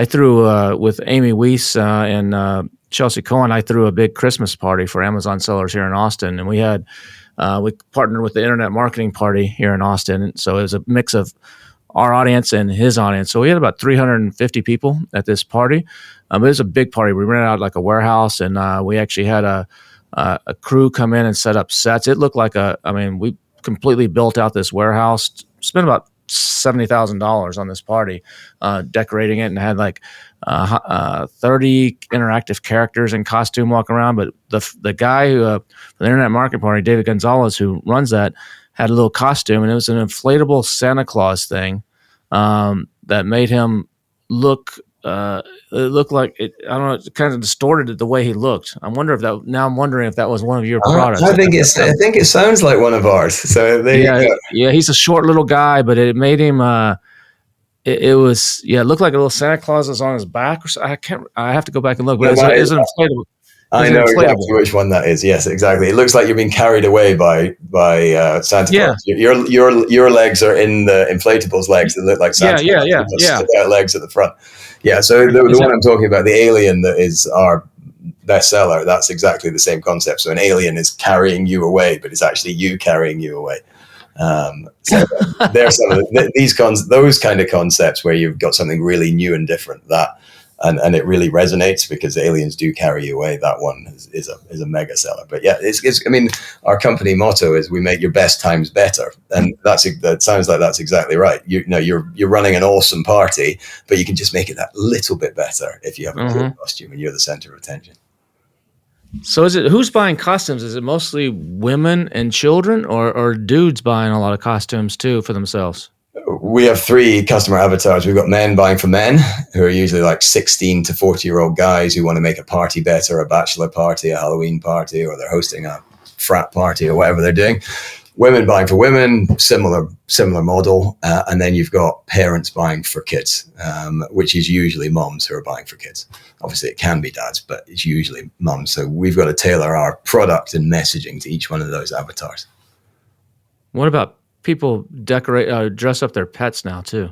threw with Amy Weiss and Chelsea Cohen. I threw a big Christmas party for Amazon sellers here in Austin, and we partnered with the Internet Marketing Party here in Austin, and so it was a mix of our audience and his audience. So we had about 350 people at this party. It was a big party. We rented out like a warehouse, and we actually had a crew come in and set up sets. It looked like we completely built out this warehouse, spent about $70,000 on this party, decorating it, and had like 30 interactive characters in costume walking around. But the guy who, the Internet Market Party, David Gonzalez, who runs that, had a little costume, and it was an inflatable Santa Claus thing that made him look. It looked like it. I don't know. It kind of distorted it the way he looked. I'm wondering if that was one of your products. I think it sounds like one of ours. So yeah. He's a short little guy, but it made him. It looked like a little Santa Claus was on his back. Or so. I have to go back and look. But it's an inflatable. I know exactly which one that is. Yes, exactly. It looks like you're being carried away by Santa Claus. Your legs are in the inflatable's legs that look like Santa. Yeah. Stick out legs at the front. Yeah. So the one I'm talking about, the alien that is our bestseller, that's exactly the same concept. So an alien is carrying you away, but it's actually you carrying you away. So there's some of those kind of concepts where you've got something really new and different and it really resonates because aliens do carry you away. That one is a mega seller. But yeah, our company motto is we make your best times better, and that sounds like that's exactly right. You're running an awesome party, but you can just make it that little bit better if you have a cool costume and you're the center of attention. So who's buying costumes? Is it mostly women and children, or dudes buying a lot of costumes too for themselves? We have 3 customer avatars. We've got men buying for men, who are usually like 16 to 40-year-old guys who want to make a party better, a bachelor party, a Halloween party, or they're hosting a frat party or whatever they're doing. Women buying for women, similar model. And then you've got parents buying for kids, which is usually moms who are buying for kids. Obviously, it can be dads, but it's usually moms. So we've got to tailor our product and messaging to each one of those avatars. What about people dress up their pets now too?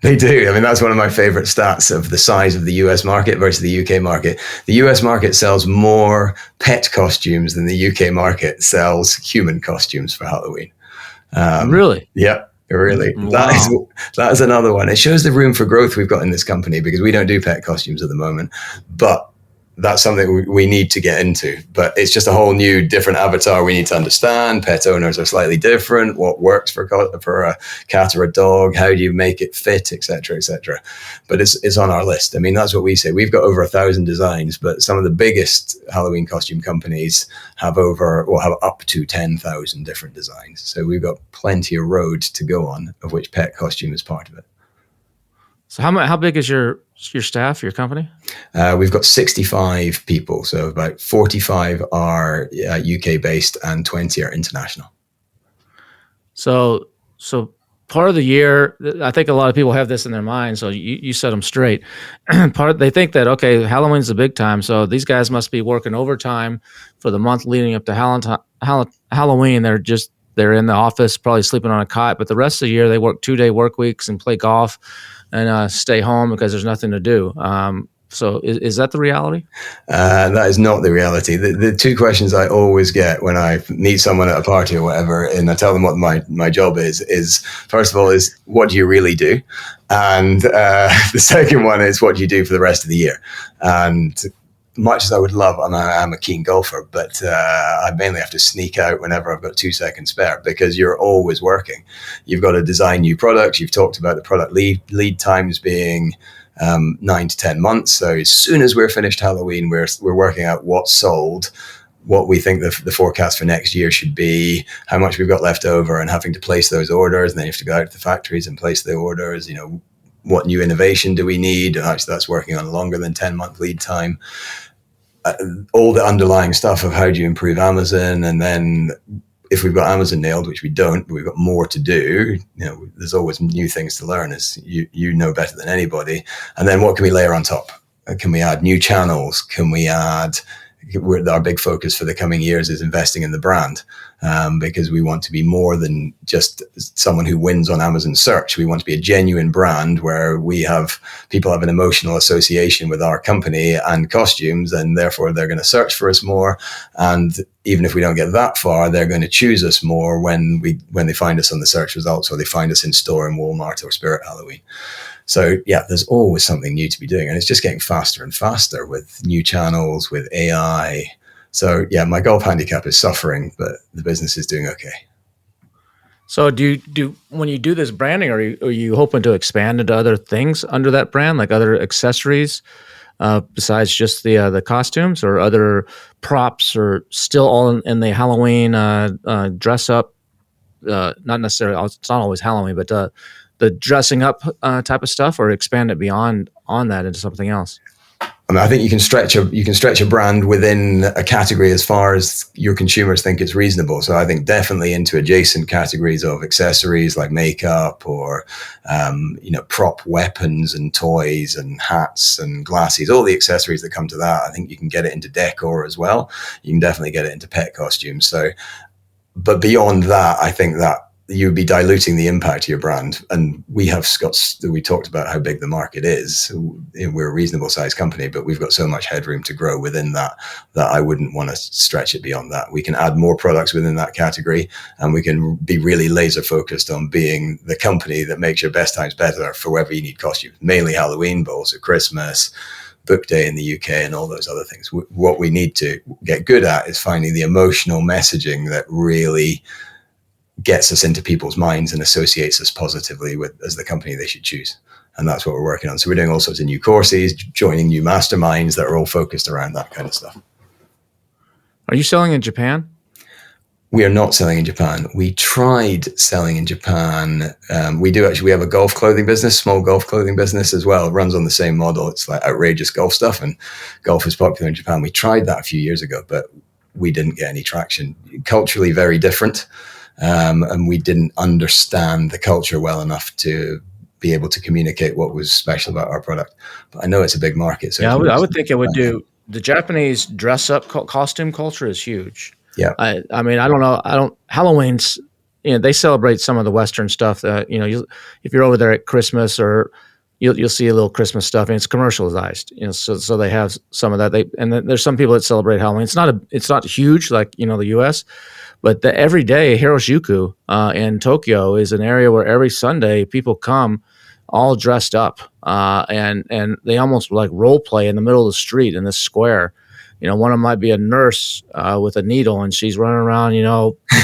They do. I mean, that's one of my favorite stats of the size of the US market versus the UK market. The US market sells more pet costumes than the UK market sells human costumes for Halloween. Really? Yeah, really. Wow. That is another one. It shows the room for growth we've got in this company because we don't do pet costumes at the moment, but that's something we need to get into, but it's just a whole new different avatar we need to understand. Pet owners are slightly different. What works for a cat or a dog? How do you make it fit, et cetera, et cetera. But it's on our list. I mean, that's what we say. We've got over 1,000 designs, but some of the biggest Halloween costume companies have up to 10,000 different designs. So we've got plenty of road to go on, of which pet costume is part of it. So how big is your staff, your company? We've got 65 people. So about 45 are UK based and 20 are international. So part of the year, I think a lot of people have this in their mind. So you set them straight. They think that, okay, Halloween's the big time. So these guys must be working overtime for the month leading up to Halloween. They're in the office, probably sleeping on a cot. But the rest of the year, they work 2-day work weeks and play golf and stay home because there's nothing to do. So is that the reality? That is not the reality. The 2 questions I always get when I meet someone at a party or whatever, and I tell them what my job is first of all, is what do you really do? And the second one is what do you do for the rest of the year? And much as I would love, I'm a keen golfer, but I mainly have to sneak out whenever I've got 2 seconds spare because you're always working. You've got to design new products. You've talked about the product lead times being 9 to 10 months. So as soon as we're finished Halloween, we're working out what's sold, what we think the forecast for next year should be, how much we've got left over, and having to place those orders. And then you have to go out to the factories and place the orders. What new innovation do we need? Actually, that's working on longer than 10-month lead time. All the underlying stuff of how do you improve Amazon, and then if we've got Amazon nailed, which we don't, but we've got more to do. There's always new things to learn, as you know better than anybody. And then what can we layer on top? Can we add new channels? Can we add our big focus for the coming years is investing in the brand, because we want to be more than just someone who wins on Amazon search. We want to be a genuine brand where people have an emotional association with our company and costumes, and therefore they're going to search for us more. And even if we don't get that far, they're going to choose us more when they find us on the search results, or they find us in store in Walmart or Spirit Halloween. So yeah, there's always something new to be doing, and it's just getting faster and faster with new channels, with AI. So yeah, my golf handicap is suffering, but the business is doing okay. So when you do this branding, are you hoping to expand into other things under that brand, like other accessories, besides just the costumes, or other props, or still all in the Halloween dress up? Not necessarily, it's not always Halloween, but the dressing up type of stuff, or expand it beyond on that into something else? I mean, I think you can stretch a brand within a category as far as your consumers think it's reasonable. So I think definitely into adjacent categories of accessories like makeup, or prop weapons and toys and hats and glasses, all the accessories that come to that. I think you can get it into decor as well. You can definitely get it into pet costumes. So, but beyond that, I think that you'd be diluting the impact of your brand. And we talked about how big the market is. We're a reasonable sized company, but we've got so much headroom to grow within that I wouldn't want to stretch it beyond that. We can add more products within that category, and we can be really laser focused on being the company that makes your best times better for wherever you need costumes, mainly Halloween, but also Christmas, Book Day in the UK, and all those other things. What we need to get good at is finding the emotional messaging that really gets us into people's minds and associates us positively as the company they should choose. And that's what we're working on. So we're doing all sorts of new courses, joining new masterminds that are all focused around that kind of stuff. Are you selling in Japan? We are not selling in Japan. We tried selling in Japan. We have a golf clothing business, small golf clothing business as well. It runs on the same model. It's like outrageous golf stuff, and golf is popular in Japan. We tried that a few years ago, but we didn't get any traction. Culturally very different. And we didn't understand the culture well enough to be able to communicate what was special about our product. But I know it's a big market. So yeah, I would think it would do. The Japanese dress up costume culture is huge. Yeah. I mean, I don't know. Halloween's, they celebrate some of the Western stuff that, if you're over there at Christmas, or you'll see a little Christmas stuff, and it's commercialized, so they have some of that. And then there's some people that celebrate Halloween. It's not huge like, the US. But the everyday Harajuku in Tokyo is an area where every Sunday people come all dressed up, and they almost like role play in the middle of the street in this square. One of them might be a nurse with a needle, and she's running around,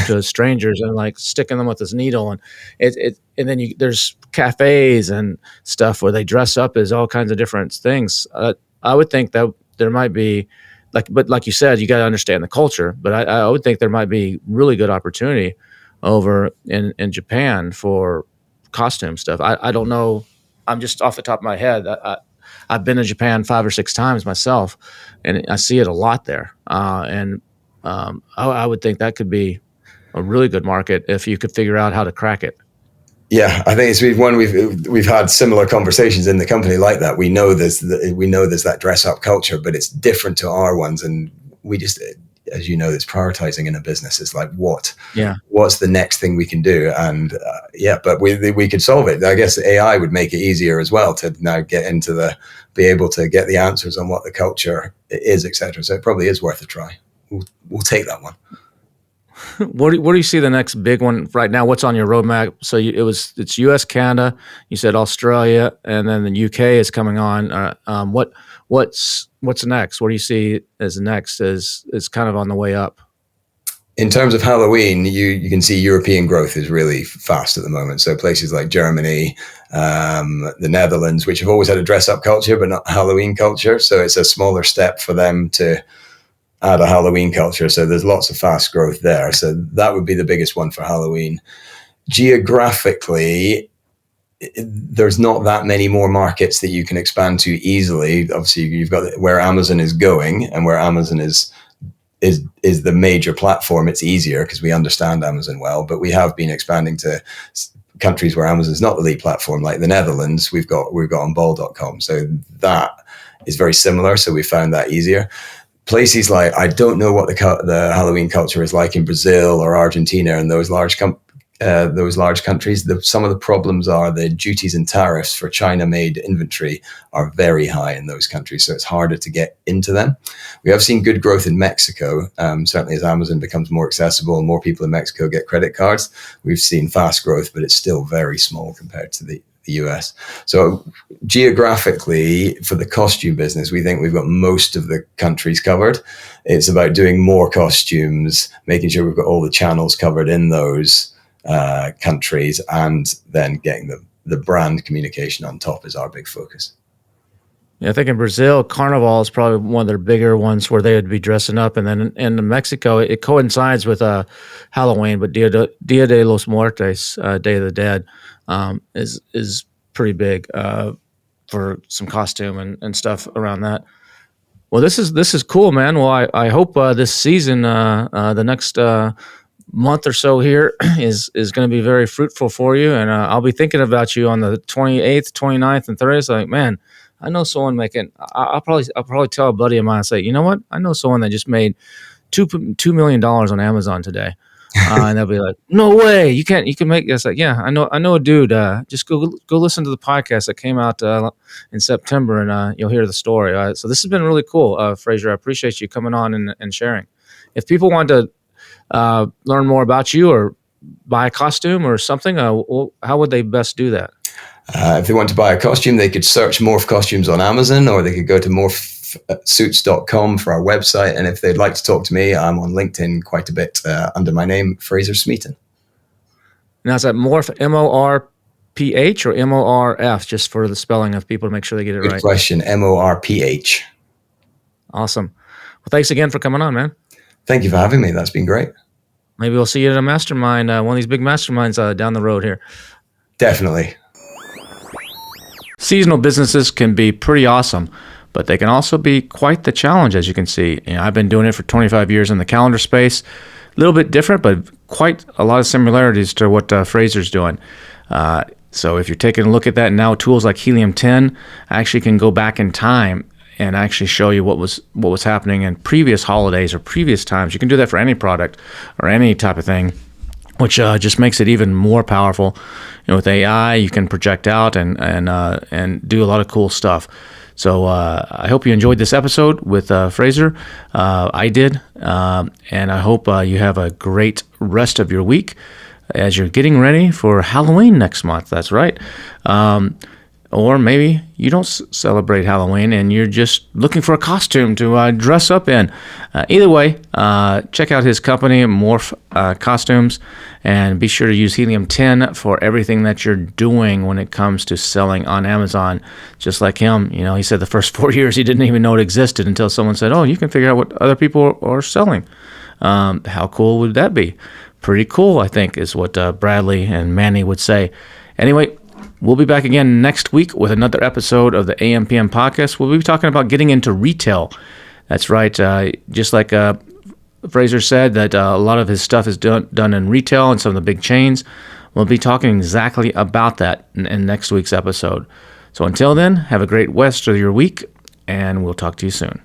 to strangers and like sticking them with this needle, and and then there's cafes and stuff where they dress up as all kinds of different things. I would think that there might be. But like you said, you got to understand the culture. But I would think there might be really good opportunity over in Japan for costume stuff. I don't know. I'm just off the top of my head. I've been to Japan 5 or 6 times myself, and I see it a lot there. I would think that could be a really good market if you could figure out how to crack it. Yeah, I think we've had similar conversations in the company like that. We know there's that dress up culture, but it's different to our ones, and we just, as you know, it's prioritizing in a business. It's like what's the next thing we can do, and but we could solve it. I guess AI would make it easier as well to now get into be able to get the answers on what the culture is, etc. So it probably is worth a try. We'll take that one. What do you see the next big one right now? What's on your roadmap? So it's U.S., Canada. You said Australia, and then the U.K. is coming on. What's next? What do you see as next? Is kind of on the way up? In terms of Halloween, you can see European growth is really fast at the moment. So places like Germany, the Netherlands, which have always had a dress up culture but not Halloween culture. So it's a smaller step for them to add a Halloween culture. So there's lots of fast growth there. So that would be the biggest one for Halloween. Geographically, there's not that many more markets that you can expand to easily. Obviously, you've got where Amazon is going, and where Amazon is the major platform. It's easier because we understand Amazon well, but we have been expanding to countries where Amazon is not the lead platform, like the Netherlands. We've got unveil.com. So that is very similar. So we found that easier. places like, I don't know what the Halloween culture is like in Brazil or Argentina and those large countries. Some of the problems are the duties and tariffs for China-made inventory are very high in those countries, so it's harder to get into them. We have seen good growth in Mexico, certainly as Amazon becomes more accessible and more people in Mexico get credit cards. We've seen fast growth, but it's still very small compared to the US. So geographically, for the costume business, we think we've got most of the countries covered. It's about doing more costumes, making sure we've got all the channels covered in those countries, and then getting the brand communication on top is our big focus. Yeah, I think in Brazil, Carnival is probably one of their bigger ones where they would be dressing up. And then in Mexico, it coincides with Halloween, but Dia de los Muertos, Day of the Dead, is pretty big for some costume and stuff around that. Well, this is cool, man. Well, I hope this season, the next month or so here is going to be very fruitful for you. And I'll be thinking about you on the 28th, 29th, and 30th. Like, man, I know someone making. I'll probably tell a buddy of mine and say, you know what? I know someone that just made $2 million on Amazon today, and they'll be like, no way, you can make this. Like, yeah, I know a dude. Just go listen to the podcast that came out in September, and you'll hear the story. So this has been really cool, Fraser. I appreciate you coming on and sharing. If people want to learn more about you or buy a costume or something, how would they best do that? If they want to buy a costume, they could search Morph Costumes on Amazon, or they could go to morphsuits.com for our website. And if they'd like to talk to me, I'm on LinkedIn quite a bit under my name, Fraser Smeaton. Now, is that Morph, MORPH or MORF, just for the spelling of people to make sure they get it right? Good question, MORPH. Awesome. Well, thanks again for coming on, man. Thank you for having me. That's been great. Maybe we'll see you at a mastermind, one of these big masterminds down the road here. Definitely. Seasonal businesses can be pretty awesome, but they can also be quite the challenge, as you can see. I've been doing it for 25 years in the calendar space. A little bit different, but quite a lot of similarities to what Fraser's doing. So if you're taking a look at that now, tools like Helium 10 actually can go back in time and actually show you what was happening in previous holidays or previous times. You can do that for any product or any type of thing, which just makes it even more powerful. With AI, you can project out and do a lot of cool stuff. So I hope you enjoyed this episode with Fraser. I did, and I hope you have a great rest of your week as you're getting ready for Halloween next month. That's right. Or maybe you don't celebrate Halloween and you're just looking for a costume to dress up in. Either way, check out his company, Morph Costumes, and be sure to use Helium 10 for everything that you're doing when it comes to selling on Amazon. Just like him, he said the first 4 years he didn't even know it existed until someone said, oh, you can figure out what other people are selling. How cool would that be? Pretty cool, I think, is what Bradley and Manny would say. Anyway, we'll be back again next week with another episode of the AMPM podcast. We'll be talking about getting into retail. That's right. Just like Fraser said, that a lot of his stuff is done in retail and some of the big chains. We'll be talking exactly about that in next week's episode. So until then, have a great rest of your week, and we'll talk to you soon.